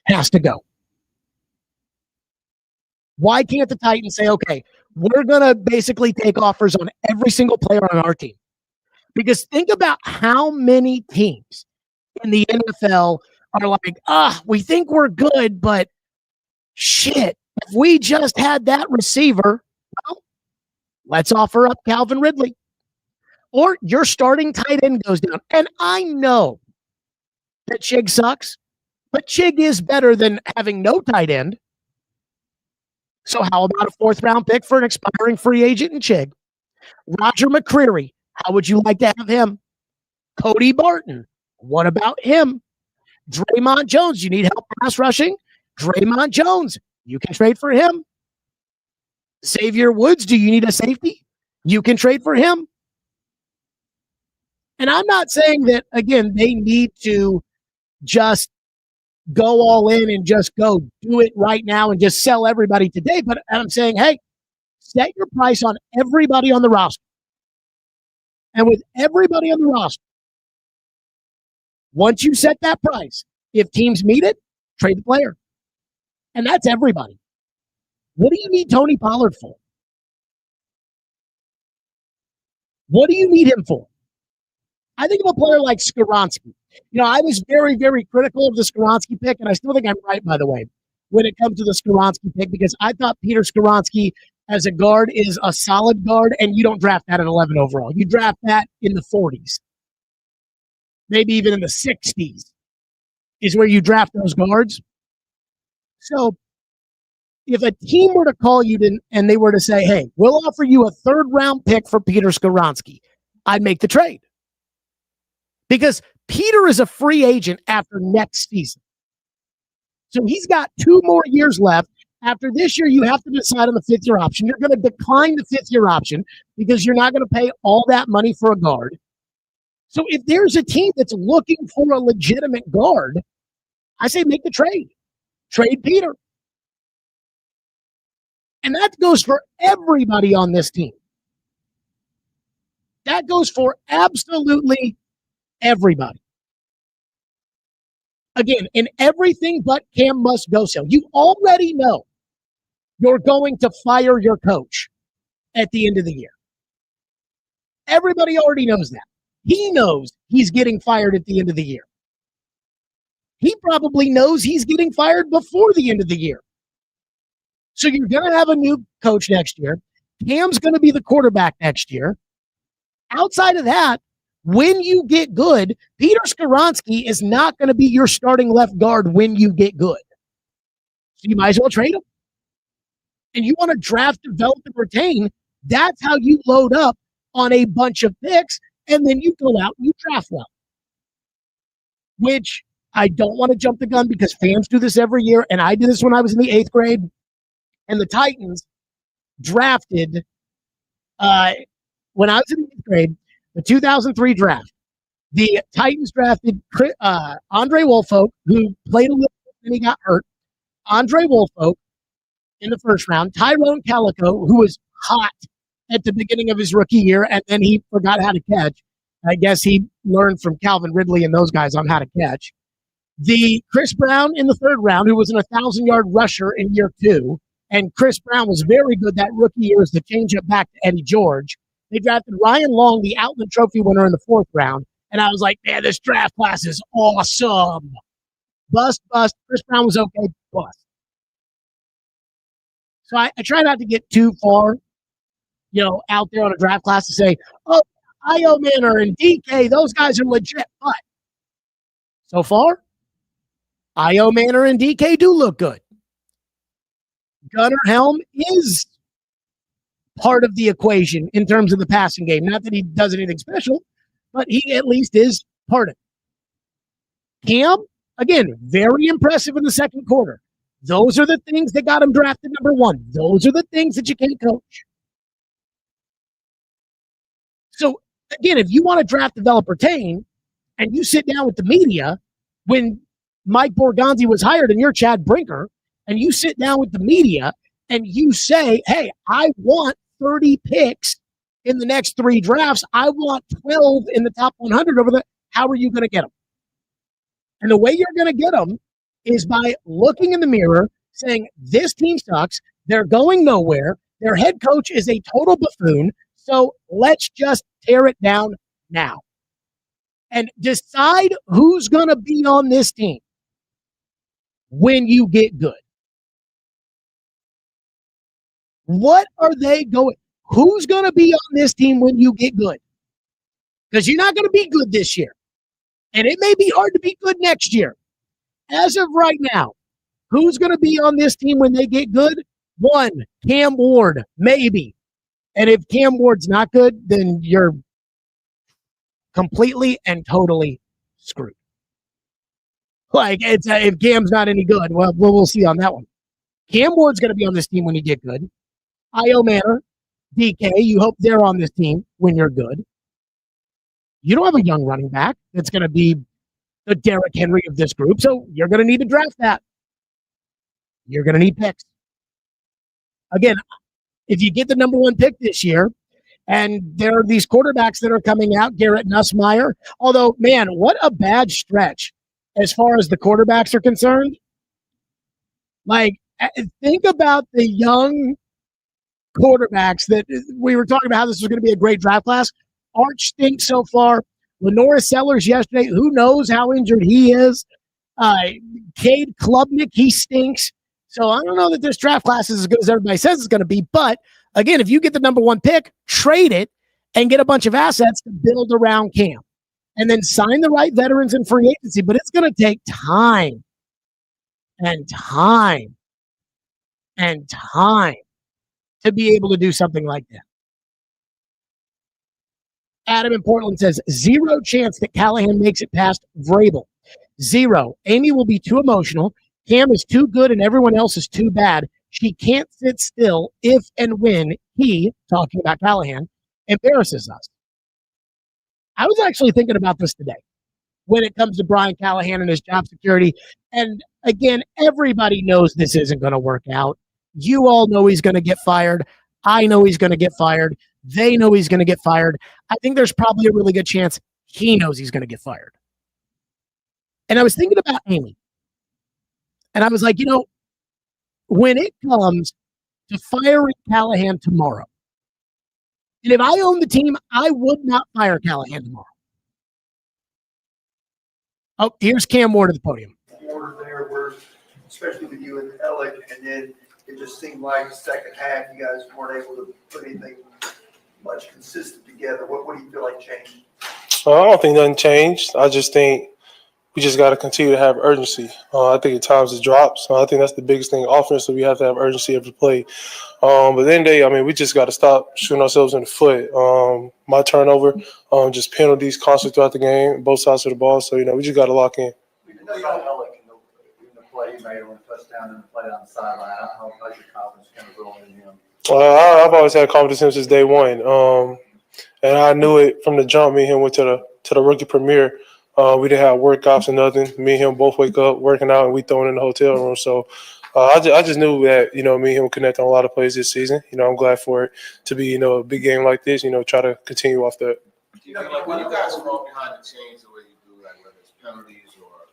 Has to go. Why can't the Titans say, okay, we're going to basically take offers on every single player on our team? Because think about how many teams in the NFL are like, we think we're good, but shit, if we just had that receiver, well, let's offer up Calvin Ridley. Or your starting tight end goes down. And I know that Chig sucks, but Chig is better than having no tight end. So how about a 4th round pick for an expiring free agent in Chig? Roger McCreary, how would you like to have him? Cody Barton, what about him? Draymond Jones, you need help pass rushing? Draymond Jones, you can trade for him. Xavier Woods, do you need a safety? You can trade for him. And I'm not saying that, again, they need to just go all in and just go do it right now and just sell everybody today. But I'm saying, hey, set your price on everybody on the roster. And with everybody on the roster, once you set that price, if teams meet it, trade the player. And that's everybody. What do you need Tony Pollard for? What do you need him for? I think of a player like Skoronski. You know, I was very, very critical of the Skoronski pick, and I still think I'm right, by the way, when it comes to the Skoronski pick, because I thought Peter Skoronski as a guard is a solid guard, and you don't draft that at 11 overall. You draft that in the 40s, maybe even in the 60s is where you draft those guards. So if a team were to call you and they were to say, hey, we'll offer you a 3rd round pick for Peter Skoronski, I'd make the trade. Because Peter is a free agent after next season. So he's got 2 more years left. After this year, you have to decide on the 5th year option. You're going to decline the 5th year option because you're not going to pay all that money for a guard. So if there's a team that's looking for a legitimate guard, I say make the trade. Trade Peter. And that goes for everybody on this team. That goes for absolutely everybody. Again, in everything but Cam must go sale, you already know you're going to fire your coach at the end of the year. Everybody already knows that. He knows he's getting fired at the end of the year. He probably knows he's getting fired before the end of the year. So you're going to have a new coach next year. Cam's going to be the quarterback next year. Outside of that, when you get good, Peter Skoronski is not going to be your starting left guard when you get good. So you might as well trade him. And you want to draft, develop, and retain. That's how you load up on a bunch of picks, and then you go out and you draft well. Which I don't want to jump the gun because fans do this every year, and I did this when I was in the 8th grade. And the Titans drafted, when I was in the 8th grade, the 2003 draft. The Titans drafted Andre Woolfolk, who played a little bit and he got hurt. Andre Woolfolk in the first round. Tyrone Calico, who was hot at the beginning of his rookie year, and then he forgot how to catch. I guess he learned from Calvin Ridley and those guys on how to catch. The Chris Brown in the 3rd round, who was an 1,000-yard rusher in year 2. And Chris Brown was very good that rookie year as the change-up back to Eddie George. They drafted Ryan Long, the Outland Trophy winner, in the 4th round. And I was like, man, this draft class is awesome. Bust. Chris Brown was okay, bust. So I try not to get too far, out there on a draft class to say, oh, Io Manor and DK, those guys are legit. But so far, Io Manor and DK do look good. Gunnar Helm is part of the equation in terms of the passing game. Not that he does anything special, but he at least is part of it. Cam, again, very impressive in the 2nd quarter. Those are the things that got him drafted number 1. Those are the things that you can't coach. So, again, if you want to draft, develop, retain, and you sit down with the media when Mike Borgonzi was hired and you're Chad Brinker, and you sit down with the media and you say, hey, I want 30 picks in the next 3 drafts. I want 12 in the top 100 over there. How are you going to get them? And the way you're going to get them is by looking in the mirror, saying, this team sucks. They're going nowhere. Their head coach is a total buffoon. So let's just tear it down now. And decide who's going to be on this team when you get good. What are they going? Who's going to be on this team when you get good? Because you're not going to be good this year. And it may be hard to be good next year. As of right now, who's going to be on this team when they get good? 1, Cam Ward, maybe. And if Cam Ward's not good, then you're completely and totally screwed. Like, if Cam's not any good, well, we'll see on that one. Cam Ward's going to be on this team when you get good. Io Manor, DK, you hope they're on this team when you're good. You don't have a young running back that's going to be the Derrick Henry of this group, so you're going to need to draft that. You're going to need picks. Again, if you get the number 1 pick this year, and there are these quarterbacks that are coming out, Garrett Nussmeier, although, man, what a bad stretch as far as the quarterbacks are concerned. Like, think about the young quarterbacks that we were talking about how this was going to be a great draft class. Arch stinks so far. Lenora Sellers yesterday, who knows how injured he is. Cade Klubnik, he stinks. So I don't know that this draft class is as good as everybody says it's going to be. But again, if you get the number 1 pick, trade it and get a bunch of assets to build around Cam. And then sign the right veterans in free agency. But it's going to take time and time and time to be able to do something like that. Adam in Portland says, 0 chance that Callahan makes it past Vrabel. 0. Amy will be too emotional. Cam is too good and everyone else is too bad. She can't sit still if and when he, talking about Callahan, embarrasses us. I was actually thinking about this today when it comes to Brian Callahan and his job security. And again, everybody knows this isn't going to work out. You all know he's going to get fired. I know he's going to get fired. They know he's going to get fired. I think there's probably a really good chance he knows he's going to get fired. And I was thinking about Amy. And I was like, when it comes to firing Callahan tomorrow, and if I owned the team, I would not fire Callahan tomorrow. Oh, here's Cam Ward at the podium. Order there, where, especially with you and Alec, and then it just seemed like the second half you guys weren't able to put anything much consistent together. What do you feel like changed? I don't think nothing changed. I just think we just got to continue to have urgency. I think at times it drops. I think that's the biggest thing. Offensively, we have to have urgency every play. But then we just got to stop shooting ourselves in the foot. My turnover, just penalties constantly throughout the game, both sides of the ball. So, we just got to lock in. I know you got Alec in the play he made on a touchdown and the play on the sideline. How's your confidence kind of growing in him? I've always had confidence in him since day one. And I knew it from the jump. Me and him went to the rookie premiere. We didn't have workouts or nothing. Me and him both wake up working out, and we throw it in the hotel room. So I just knew that, me and him would connect on a lot of plays this season. I'm glad for it to be, a big game like this, try to continue off that. Like when you guys fall behind the chains the way you do, like whether it's penalties or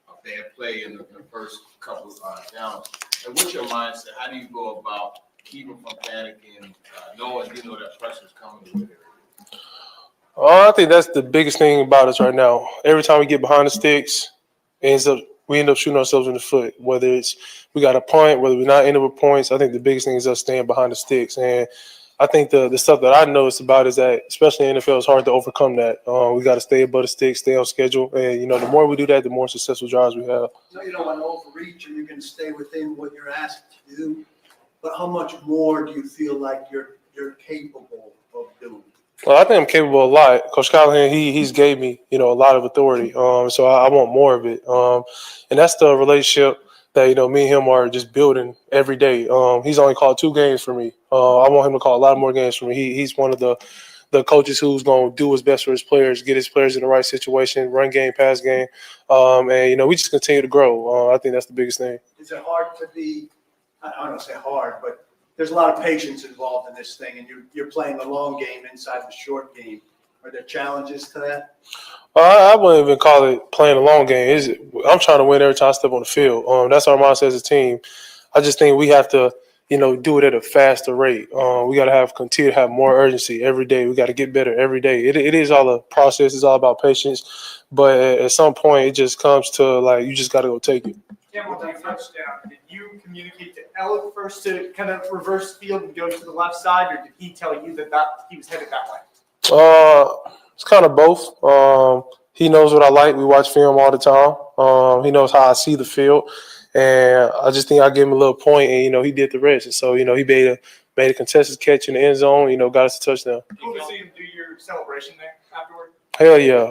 a bad play in the first couple of downs, and what's your mindset? How do you go about keeping from panicking, knowing that pressure's coming with it? I think that's the biggest thing about us right now. Every time we get behind the sticks, we end up shooting ourselves in the foot. Whether it's we got a point, whether we're not ending with points, I think the biggest thing is us staying behind the sticks. And I think the stuff that I noticed about is that, especially in the NFL, it's hard to overcome that. We got to stay above the sticks, stay on schedule. And, the more we do that, the more successful drives we have. No, you don't want to overreach, and you can stay within what you're asked to do. But how much more do you feel like you're capable of doing? Well, I think I'm capable of a lot. Coach Callahan, he's gave me, a lot of authority. So I want more of it. And that's the relationship that, me and him are just building every day. He's only called 2 games for me. I want him to call a lot more games for me. He's one of the coaches who's going to do his best for his players, get his players in the right situation, run game, pass game. And, we just continue to grow. I think that's the biggest thing. Is it hard to be, I don't want to say hard, but there's a lot of patience involved in this thing, and you're playing the long game inside the short game. Are there challenges to that? I wouldn't even call it playing a long game. I'm trying to win every time I step on the field. That's our mindset as a team. I just think we have to, do it at a faster rate. We got to continue to have more urgency every day. We got to get better every day. It is all a process. It's all about patience. But at some point, it just comes to, you just got to go take it. Cam, with that touchdown, did you communicate to Alec first to kind of reverse field and go to the left side, or did he tell you that he was headed that way? It's kind of both. He knows what I like. We watch film all the time. He knows how I see the field. And I just think I gave him a little point, and, he did the rest. And so, he made a contested catch in the end zone, got us a touchdown. Cool to see him do your celebration there afterward. Hell yeah.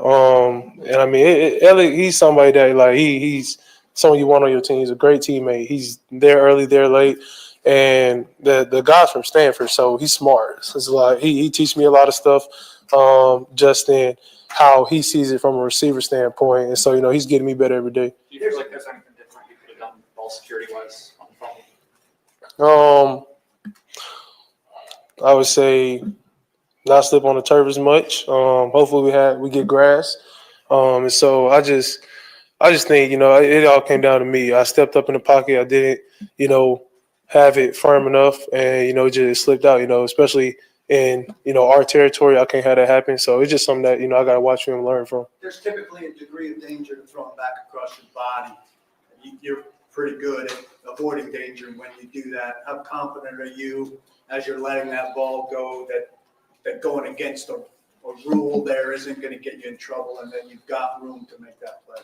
And I mean, Elliot, he's somebody that, he's someone you want on your team. He's a great teammate. He's there early, there late. And the guy's from Stanford, so he's smart. So it's he teaches me a lot of stuff just in how he sees it from a receiver standpoint. And so, he's getting me better every day. Do you feel like there's anything different you could have done ball security-wise on the phone? I would say not slip on the turf as much. Hopefully we get grass. And so I just think, it all came down to me. I stepped up in the pocket. I didn't, have it firm enough, and, it just slipped out, especially in, our territory. I can't have that happen. So it's just something that, I got to watch him and learn from. There's typically a degree of danger to throwing back across your body. You're pretty good at avoiding danger when you do that. How confident are you as you're letting that ball go that going against a rule there isn't going to get you in trouble, and then you've got room to make that play?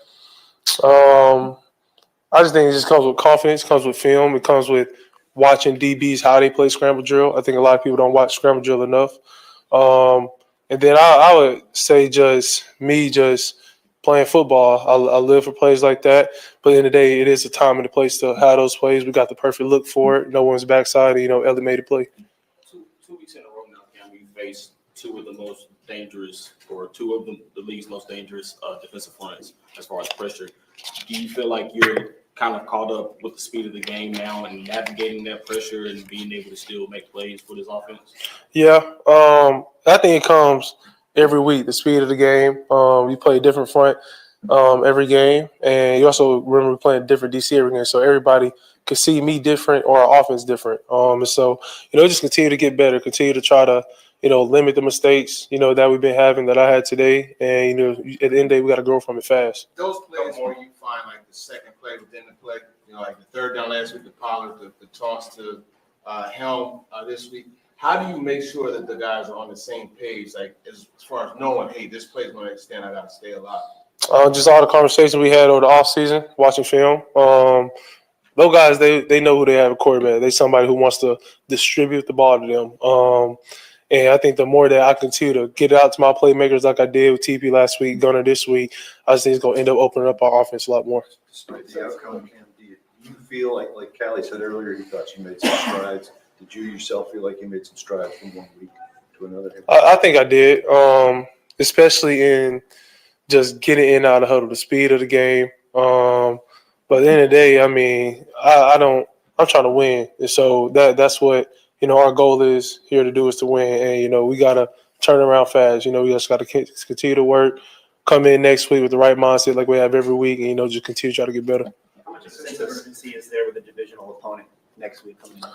I just think it just comes with confidence, comes with film, it comes with watching DBs how they play scramble drill. I think a lot of people don't watch scramble drill enough. And then I would say just playing football. I live for plays like that. But at the end of the day, it is a time and a place to have those plays. We got the perfect look for it. No one's backside. Ellie made a play. 2 weeks in a row now, Cam, we faced two of the league's most dangerous defensive fronts as far as pressure. Do you feel like you're kind of caught up with the speed of the game now and navigating that pressure and being able to still make plays for this offense? Yeah, I think it comes every week. The speed of the game. You play a different front every game, and you also remember playing different DC every game, so everybody could see me different or our offense different. And so just continue to get better, continue to try to limit the mistakes that we've been having that I had today, and at the end of the day we got to grow from it fast. Those plays where you find like the second play within the play, like the third down last week, the Pollard, the toss to Helm this week. How do you make sure that the guys are on the same page, like as far as knowing, hey, this play is going to extend, I got to stay alive? Just all the conversations we had over the offseason, watching film. Those guys, they know who they have a quarterback. They somebody who wants to distribute the ball to them. And I think the more that I continue to get it out to my playmakers like I did with TP last week, Gunner this week, I just think it's going to end up opening up our offense a lot more. Despite the outcome, Cam, do you feel like Callie said earlier, he thought you made some strides. Did you yourself feel like you made some strides from one week to another? I think I did, especially in just getting in and out of the huddle, the speed of the game. But at the end of the day, I mean, I'm trying to win. And so that's what, our goal is here to do is to win. And, we got to turn around fast. We just got to continue to work, come in next week with the right mindset like we have every week, and, just continue to try to get better. How much of a sense of urgency is there with a divisional opponent next week coming into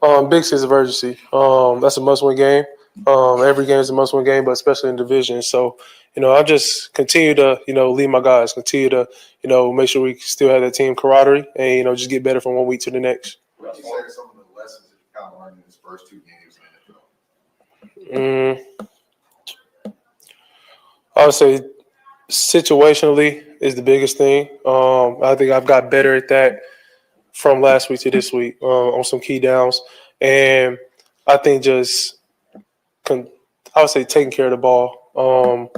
town? Big sense of urgency. That's a must-win game. Every game is a must-win game, but especially in division. So, I just continue to, lead my guys, continue to, make sure we still have that team camaraderie and, just get better from one week to the next. What do you say some of the lessons that you kind of learned in his first 2 games in the NFL? I would say situationally is the biggest thing. I think I've got better at that from last week to this week on some key downs. And I think just I would say taking care of the ball.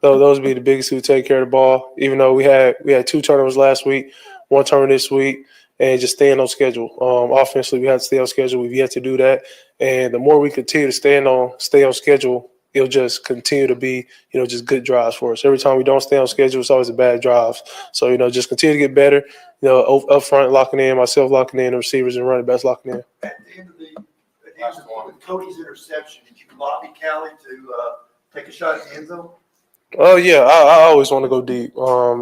Those would be the biggest who take care of the ball. Even though we had 2 turnovers last week, 1 turnover this week, and just staying on schedule. Offensively, we have to stay on schedule. We've yet to do that. And the more we continue to stay on schedule, it'll just continue to be, just good drives for us. Every time we don't stay on schedule, it's always a bad drive. So, just continue to get better, up front locking in, myself locking in, the receivers and running backs locking in. At the end of Cody's interception, did you lobby Callie to take a shot at the end zone? Oh, yeah, I always want to go deep.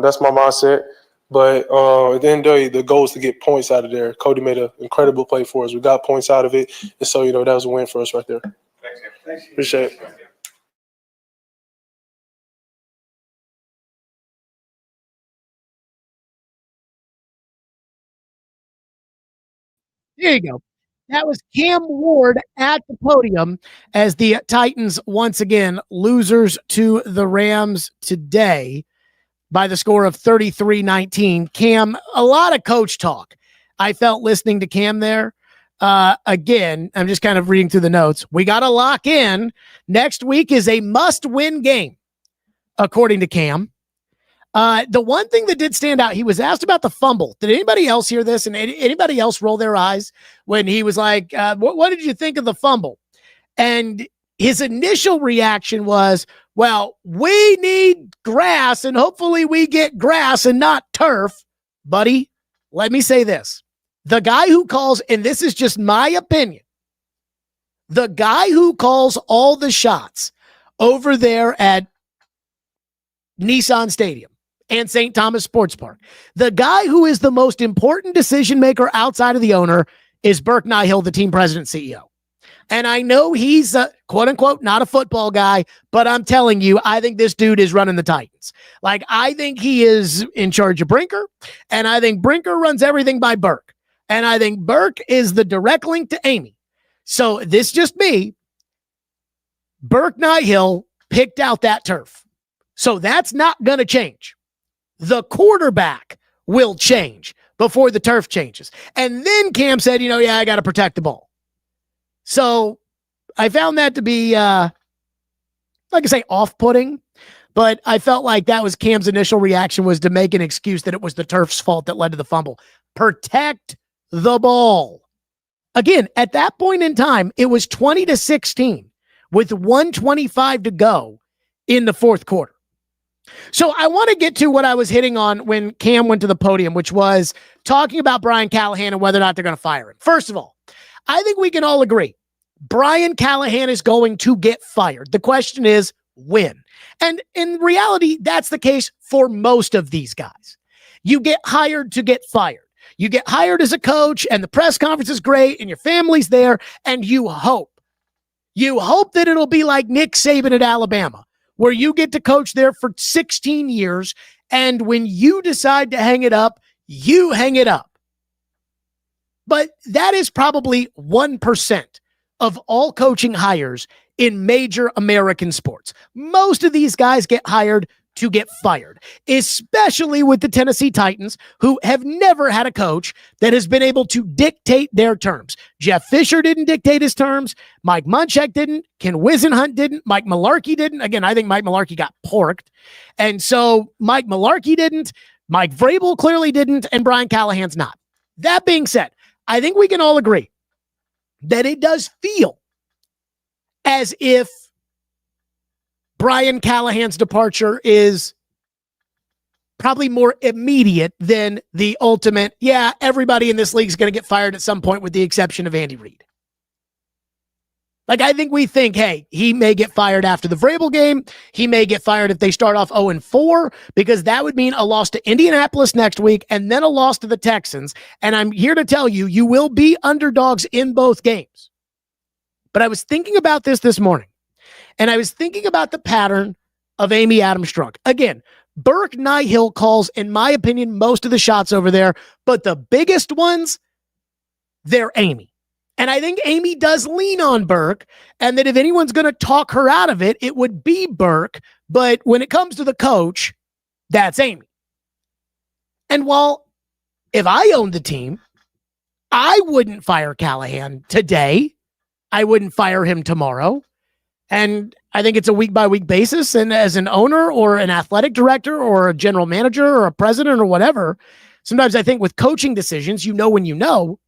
That's my mindset. But at the end of the day, the goal is to get points out of there. Cody made an incredible play for us. We got points out of it. And so, that was a win for us right there. Thanks. Appreciate it. There you go. That was Cam Ward at the podium as the Titans, once again, losers to the Rams today by the score of 33-19. Cam, a lot of coach talk. I felt listening to Cam there. Again, I'm just kind of reading through the notes. We got to lock in. Next week is a must-win game, according to Cam. The one thing that did stand out, he was asked about the fumble. Did anybody else hear this? And anybody else roll their eyes when he was like, what did you think of the fumble? And his initial reaction was, well, we need grass and hopefully we get grass and not turf. Buddy, let me say this. The guy who calls, and this is just my opinion, the guy who calls all the shots over there at Nissan Stadium and St. Thomas Sports Park, the guy who is the most important decision maker outside of the owner is Burke Nihill, the team president CEO. And I know he's quote unquote not a football guy, but I'm telling you, I think this dude is running the Titans. Like, I think he is in charge of Brinker, and I think Brinker runs everything by Burke. And I think Burke is the direct link to Amy. So this just me. Burke Nihill picked out that turf. So that's not going to change. The quarterback will change before the turf changes. And then Cam said, I got to protect the ball. So I found that to be, like I say, off-putting, but I felt like that was Cam's initial reaction, was to make an excuse that it was the turf's fault that led to the fumble. Protect the ball. Again, at that point in time, it was 20-16 with 1:25 to go in the fourth quarter. So I want to get to what I was hitting on when Cam went to the podium, which was talking about Brian Callahan and whether or not they're going to fire him. First of all, I think we can all agree Brian Callahan is going to get fired. The question is when. And in reality, that's the case for most of these guys. You get hired to get fired. You get hired as a coach and the press conference is great and your family's there and you hope that it'll be like Nick Saban at Alabama, where you get to coach there for 16 years, and when you decide to hang it up, you hang it up. But that is probably 1% of all coaching hires in major American sports. Most of these guys get hired to get fired, especially with the Tennessee Titans, who have never had a coach that has been able to dictate their terms. Jeff Fisher didn't dictate his terms. Mike Munchak didn't. Ken Wisenhunt didn't. Mike Mularkey didn't. Again, I think Mike Mularkey got porked. And so Mike Mularkey didn't. Mike Vrabel clearly didn't. And Brian Callahan's not. That being said, I think we can all agree that it does feel as if Brian Callahan's departure is probably more immediate than the ultimate, yeah, everybody in this league is going to get fired at some point with the exception of Andy Reid. Like, I think we think, hey, he may get fired after the Vrabel game. He may get fired if they start off 0-4, because that would mean a loss to Indianapolis next week and then a loss to the Texans. And I'm here to tell you, you will be underdogs in both games. But I was thinking about this morning. And I was thinking about the pattern of Amy Adams-Strunk. Again, Burke Nihill calls, in my opinion, most of the shots over there, but the biggest ones, they're Amy. And I think Amy does lean on Burke, and that if anyone's going to talk her out of it, it would be Burke. But when it comes to the coach, that's Amy. And while if I owned the team, I wouldn't fire Callahan today. I wouldn't fire him tomorrow. And I think it's a week-by-week basis. And as an owner or an athletic director or a general manager or a president or whatever, sometimes I think with coaching decisions, you know when you know.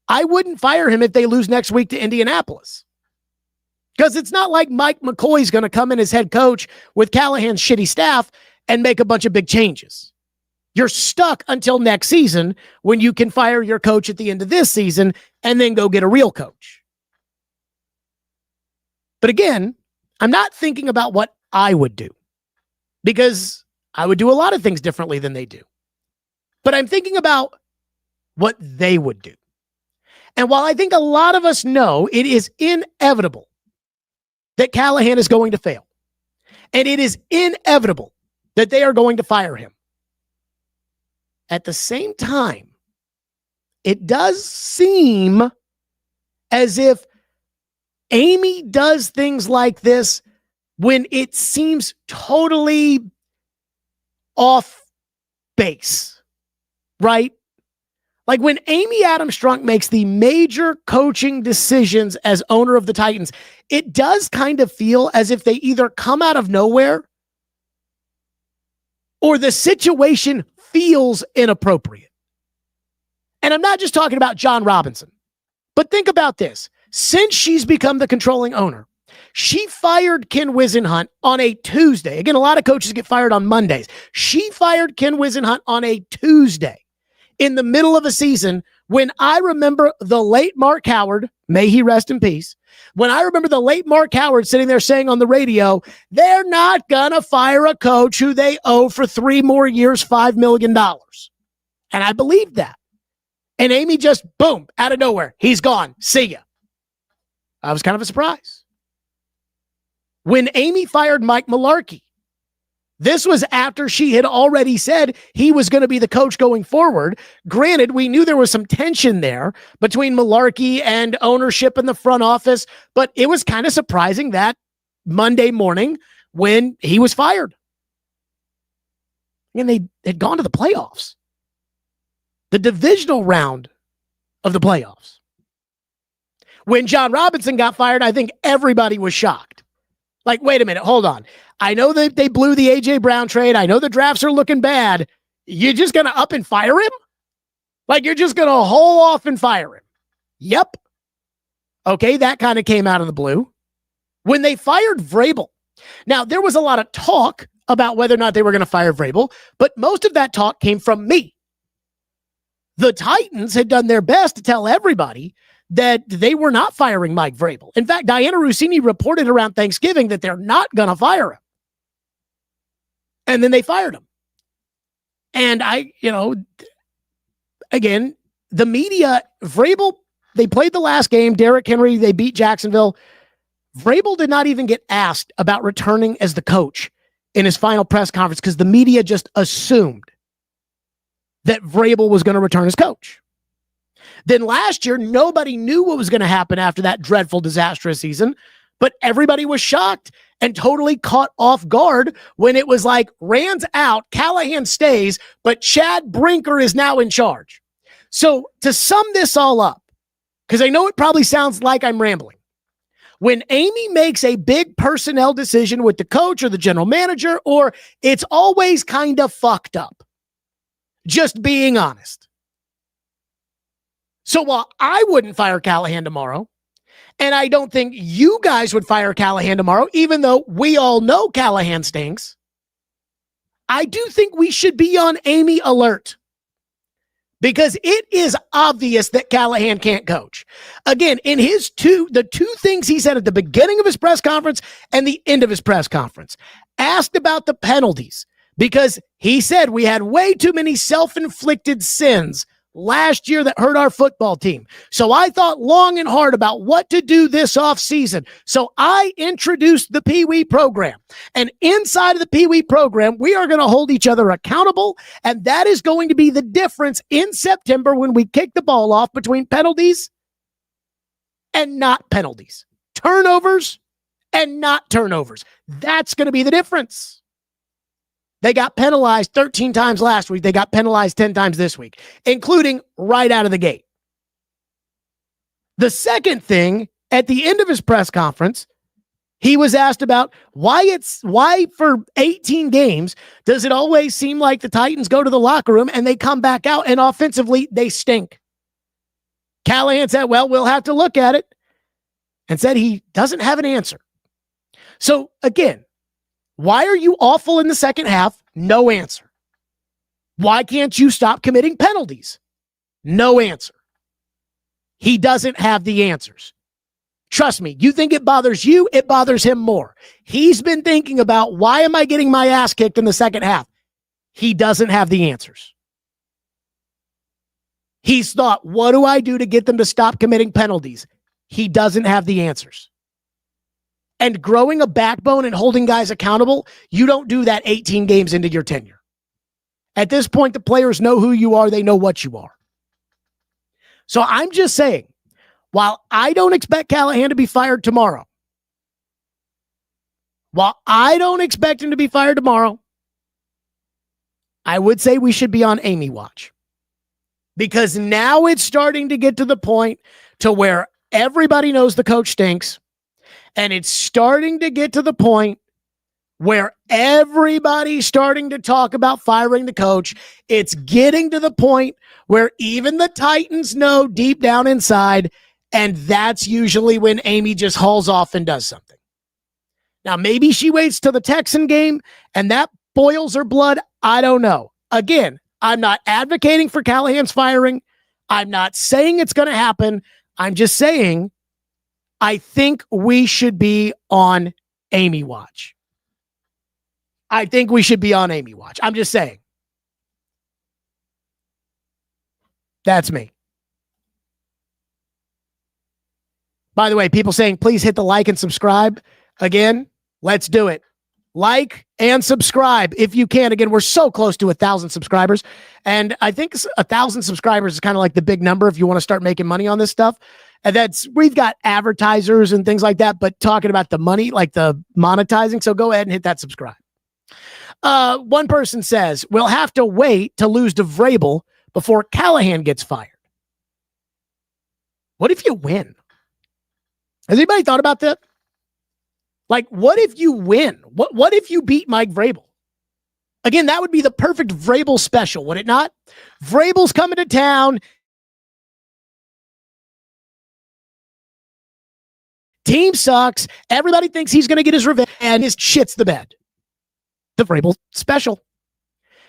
I wouldn't fire him if they lose next week to Indianapolis. Because it's not like Mike McCoy's going to come in as head coach with Callahan's shitty staff and make a bunch of big changes. You're stuck until next season when you can fire your coach at the end of this season and then go get a real coach. But again, I'm not thinking about what I would do, because I would do a lot of things differently than they do. But I'm thinking about what they would do. And while I think a lot of us know it is inevitable that Callahan is going to fail, and it is inevitable that they are going to fire him, at the same time, it does seem as if Amy does things like this when it seems totally off base, right? Like when Amy Adams-Strunk makes the major coaching decisions as owner of the Titans, it does kind of feel as if they either come out of nowhere or the situation feels inappropriate. And I'm not just talking about John Robinson, but think about this. Since she's become the controlling owner, she fired Ken Wisenhunt on a Tuesday. Again, a lot of coaches get fired on Mondays. She fired Ken Wisenhunt on a Tuesday in the middle of a season when I remember the late Mark Howard, may he rest in peace, when I remember the late Mark Howard sitting there saying on the radio, they're not going to fire a coach who they owe for 3 more years, $5 million. And I believed that. And Amy just, boom, out of nowhere, he's gone. See ya. I was kind of a surprise. When Amy fired Mike Mularkey, this was after she had already said he was going to be the coach going forward. Granted, we knew there was some tension there between Mularkey and ownership in the front office, but it was kind of surprising that Monday morning when he was fired. And they had gone to the playoffs, the divisional round of the playoffs. When John Robinson got fired, I think everybody was shocked. Like, wait a minute, hold on. I know that they blew the A.J. Brown trade. I know the drafts are looking bad. You're just going to up and fire him? Like, you're just going to haul off and fire him? Yep. Okay, that kind of came out of the blue. When they fired Vrabel, Now, there was a lot of talk about whether or not they were going to fire Vrabel, but most of that talk came from me. The Titans had done their best to tell everybody that they were not firing Mike Vrabel. In fact, Diana Rossini reported around Thanksgiving that they're not going to fire him. And then they fired him. And again, the media, Vrabel, they played the last game. Derrick Henry, they beat Jacksonville. Vrabel did not even get asked about returning as the coach in his final press conference because the media just assumed that Vrabel was going to return as coach. Then last year, nobody knew what was going to happen after that dreadful, disastrous season, but everybody was shocked and totally caught off guard when it was like, Rand's out, Callahan stays, but Chad Brinker is now in charge. So to sum this all up, because I know it probably sounds like I'm rambling, when Amy makes a big personnel decision with the coach or the general manager, or it's always kind of fucked up. Just being honest. So while I wouldn't fire Callahan tomorrow, and I don't think you guys would fire Callahan tomorrow, even though we all know Callahan stinks, I do think we should be on Amy alert. Because it is obvious that Callahan can't coach. Again, in the two things he said at the beginning of his press conference and the end of his press conference, asked about the penalties, because he said we had way too many self-inflicted sins last year that hurt our football team. So I thought long and hard about what to do this offseason. So I introduced the Pee Wee program. And inside of the Pee Wee program, we are going to hold each other accountable. And that is going to be the difference in September when we kick the ball off between penalties and not penalties. Turnovers and not turnovers. That's going to be the difference. They got penalized 13 times last week. They got penalized 10 times this week, including right out of the gate. The second thing, at the end of his press conference, he was asked about why for 18 games does it always seem like the Titans go to the locker room and they come back out and offensively they stink. Callahan said, well, we'll have to look at it, and said he doesn't have an answer. So again, why are you awful in the second half? No answer. Why can't you stop committing penalties? No answer. He doesn't have the answers. Trust me, you think it bothers you, it bothers him more. He's been thinking about, why am I getting my ass kicked in the second half? He doesn't have the answers. He's thought, what do I do to get them to stop committing penalties? He doesn't have the answers. And growing a backbone and holding guys accountable, you don't do that 18 games into your tenure. At this point, the players know who you are. They know what you are. So I'm just saying, while I don't expect Callahan to be fired tomorrow, I would say we should be on Amy watch. Because now it's starting to get to the point to where everybody knows the coach stinks. And it's starting to get to the point where everybody's starting to talk about firing the coach. It's getting to the point where even the Titans know deep down inside, and that's usually when Amy just hauls off and does something. Now, maybe she waits till the Texan game and that boils her blood. I don't know. Again, I'm not advocating for Callahan's firing. I'm not saying it's going to happen. I'm just saying I think we should be on Amy watch. I'm just saying. That's me. By the way, people saying, please hit the like and subscribe. Again, let's do it. Like and subscribe if you can. Again, we're so close to 1,000 subscribers. And I think 1,000 subscribers is kind of like the big number if you want to start making money on this stuff. And we've got advertisers and things like that, but talking about the money, like the monetizing. So go ahead and hit that subscribe. One person says, we'll have to wait to lose to Vrabel before Callahan gets fired. What if you win? Has anybody thought about that? Like, what if you win? What if you beat Mike Vrabel? Again, that would be the perfect Vrabel special, would it not? Vrabel's coming to town. Team sucks. Everybody thinks he's going to get his revenge, and his shit's the bed. The Vrabel special.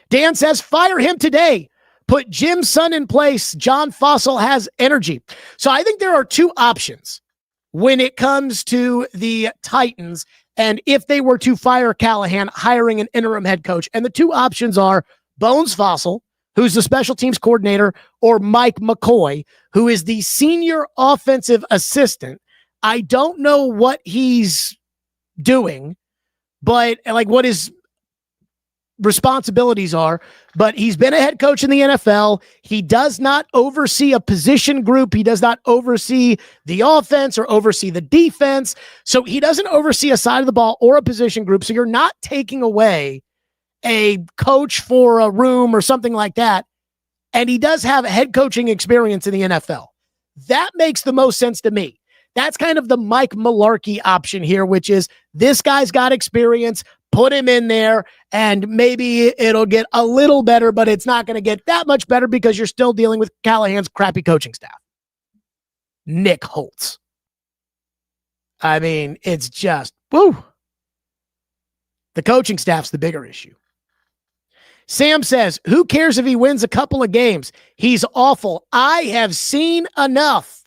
Dan says, fire him today. Put Jim's son in place. John Fossil has energy. So I think there are two options when it comes to the Titans, and if they were to fire Callahan, hiring an interim head coach. And the two options are Bones Fossil, who's the special teams coordinator, or Mike McCoy, who is the senior offensive assistant. I don't know what he's doing, but like what his responsibilities are, but he's been a head coach in the NFL. He does not oversee a position group. He does not oversee the offense or oversee the defense. So he doesn't oversee a side of the ball or a position group. So you're not taking away a coach for a room or something like that. And he does have head coaching experience in the NFL. That makes the most sense to me. That's kind of the Mike Mularkey option here, which is this guy's got experience. Put him in there, and maybe it'll get a little better, but it's not going to get that much better because you're still dealing with Callahan's crappy coaching staff. Nick Holtz. I mean, it's just, woo. The coaching staff's the bigger issue. Sam says, who cares if he wins a couple of games? He's awful. I have seen enough.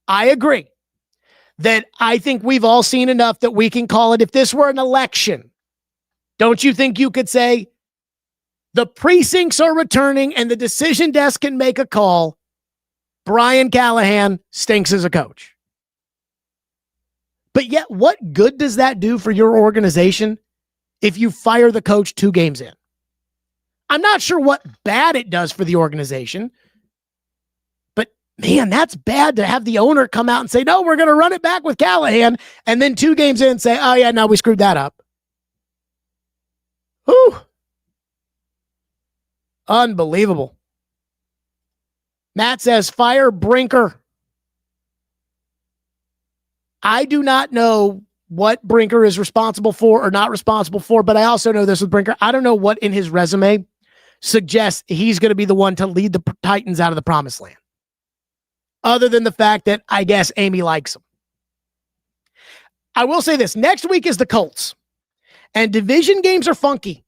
I agree. That I think we've all seen enough that we can call it. If this were an election, don't you think you could say the precincts are returning and the decision desk can make a call? Brian Callahan stinks as a coach. But yet, what good does that do for your organization if you fire the coach 2 games in? I'm not sure what bad it does for the organization. Man, that's bad to have the owner come out and say, no, we're going to run it back with Callahan. And then 2 games in say, oh yeah, no, we screwed that up. Whew. Unbelievable. Matt says, fire Brinker. I do not know what Brinker is responsible for or not responsible for, but I also know this with Brinker. I don't know what in his resume suggests he's going to be the one to lead the Titans out of the promised land. Other than the fact that I guess Amy likes him. I will say this. Next week is the Colts. And division games are funky.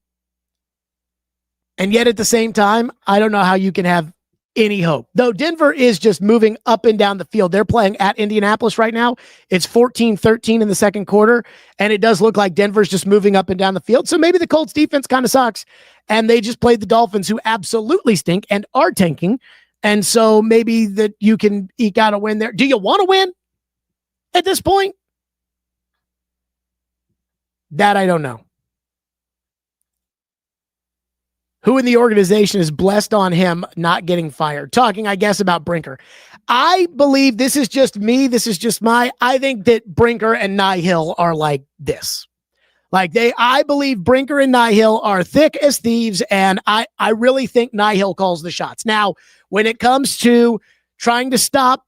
And yet at the same time, I don't know how you can have any hope. Though Denver is just moving up and down the field. They're playing at Indianapolis right now. It's 14-13 in the second quarter. And it does look like Denver's just moving up and down the field. So maybe the Colts defense kind of sucks. And they just played the Dolphins, who absolutely stink and are tanking. And so maybe that you can eke out a win there. Do you want to win at this point? That I don't know. Who in the organization is blessed on him not getting fired? Talking, I guess, about Brinker. I believe this is just me. This is just I think that Brinker and Nihill are like this. I believe Brinker and Nihill are thick as thieves, and I really think Nihill calls the shots. Now, when it comes to trying to stop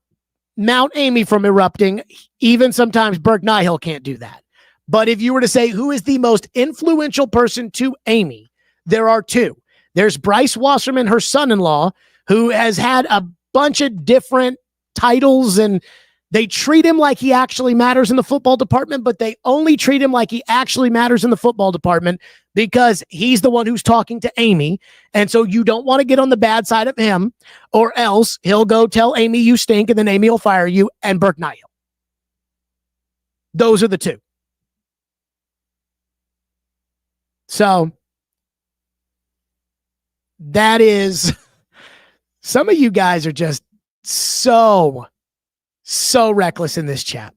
Mount Amy from erupting, even sometimes Burke Nihill can't do that. But if you were to say who is the most influential person to Amy, there are 2. There's Bryce Wasserman, her son-in-law, who has had a bunch of different titles, and they treat him like he actually matters in the football department, but they only treat him like he actually matters in the football department because he's the one who's talking to Amy. And so you don't want to get on the bad side of him, or else he'll go tell Amy you stink, and then Amy will fire you, and Burke Nihill. Those are the 2. So that is, some of you guys are just so reckless in this chat.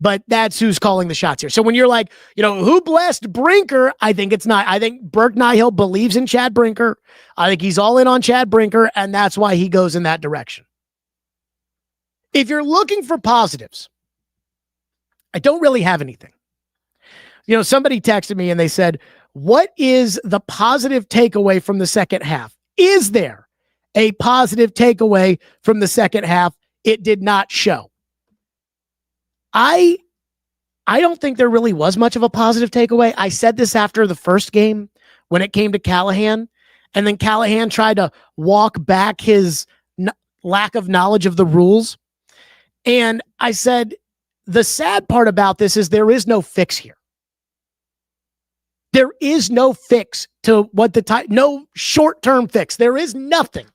But that's who's calling the shots here. So when you're like, who blessed Brinker? I think it's not. I think Burke Nihill believes in Chad Brinker. I think he's all in on Chad Brinker, and that's why he goes in that direction. If you're looking for positives, I don't really have anything. Somebody texted me and they said, what is the positive takeaway from the second half? Is there a positive takeaway from the second half? It did not show. I don't think there really was much of a positive takeaway. I said this after the first game when it came to Callahan, and then Callahan tried to walk back his lack of knowledge of the rules. And I said, the sad part about this is there is no fix here. There is no fix to what no short-term fix. There is nothing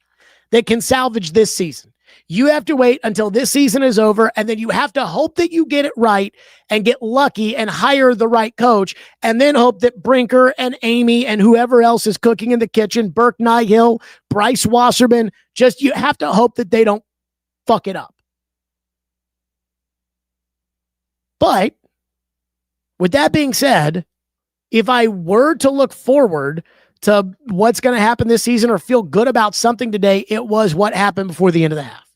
that can salvage this season. You have to wait until this season is over, and then you have to hope that you get it right and get lucky and hire the right coach, and then hope that Brinker and Amy and whoever else is cooking in the kitchen, Burke Nihill, Bryce Wasserman, you have to hope that they don't fuck it up. But with that being said, if I were to look forward to what's going to happen this season or feel good about something today, it was what happened before the end of the half.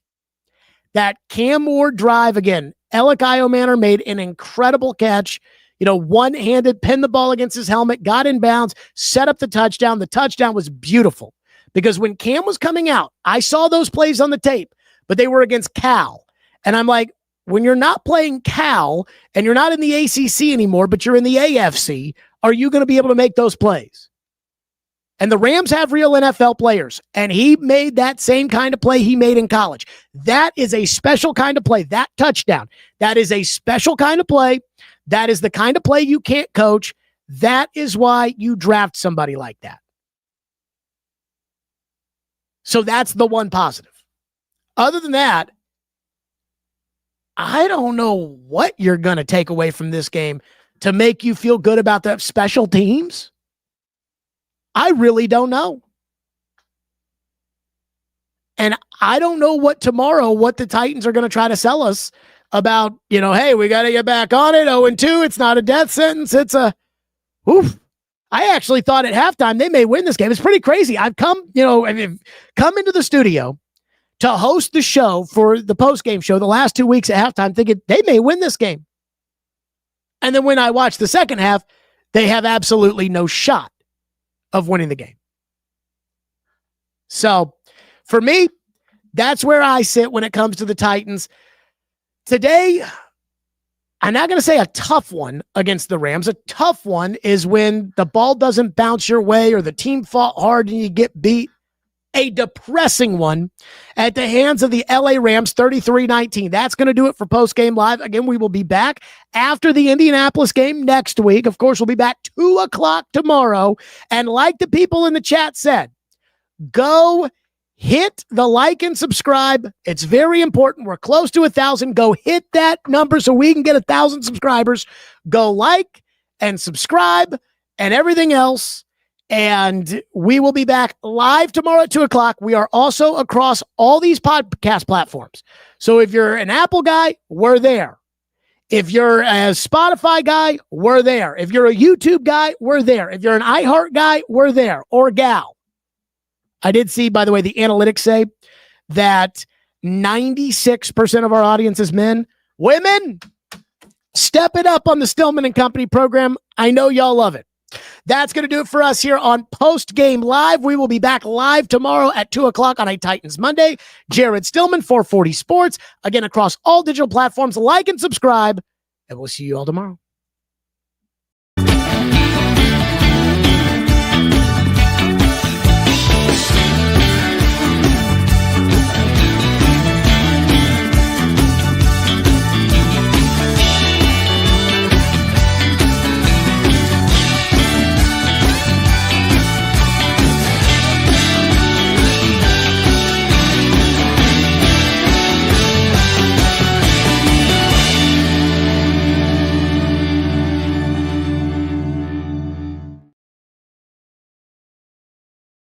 That Cam Ward drive again, Alec Iomanner made an incredible catch, one-handed, pinned the ball against his helmet, got in bounds, set up the touchdown. The touchdown was beautiful because when Cam was coming out, I saw those plays on the tape, but they were against Cal. And I'm like, when you're not playing Cal and you're not in the ACC anymore, but you're in the AFC, are you going to be able to make those plays? And the Rams have real NFL players, and he made that same kind of play he made in college. That is a special kind of play. That touchdown, that is a special kind of play. That is the kind of play you can't coach. That is why you draft somebody like that. So that's the one positive. Other than that, I don't know what you're going to take away from this game to make you feel good about the special teams. I really don't know. And I don't know what the Titans are going to try to sell us about, hey, we got to get back on it. 0-2. It's not a death sentence. It's oof. I actually thought at halftime they may win this game. It's pretty crazy. I've come into the studio to host the show for the postgame show the last 2 weeks at halftime thinking they may win this game. And then when I watch the second half, they have absolutely no shot of winning the game. So for me, that's where I sit when it comes to the Titans. Today, I'm not going to say a tough one against the Rams. A tough one is when the ball doesn't bounce your way or the team fought hard and you get beat. A depressing one at the hands of the LA Rams, 33-19. That's going to do it for Postgame Live. Again, we will be back after the Indianapolis game next week. Of course, we'll be back 2:00 tomorrow. And like the people in the chat said, go hit the like and subscribe. It's very important. We're close to 1,000. Go hit that number so we can get 1,000 subscribers. Go like and subscribe and everything else. And we will be back live tomorrow at 2:00. We are also across all these podcast platforms. So if you're an Apple guy, we're there. If you're a Spotify guy, we're there. If you're a YouTube guy, we're there. If you're an iHeart guy, we're there. Or gal. I did see, by the way, the analytics say that 96% of our audience is men. Women, step it up on the Stillman and Company program. I know y'all love it. That's going to do it for us here on Postgame Live. We will be back live tomorrow at 2:00 on a Titans Monday. Jared Stillman, 440 Sports. Again, across all digital platforms. Like and subscribe, and we'll see you all tomorrow.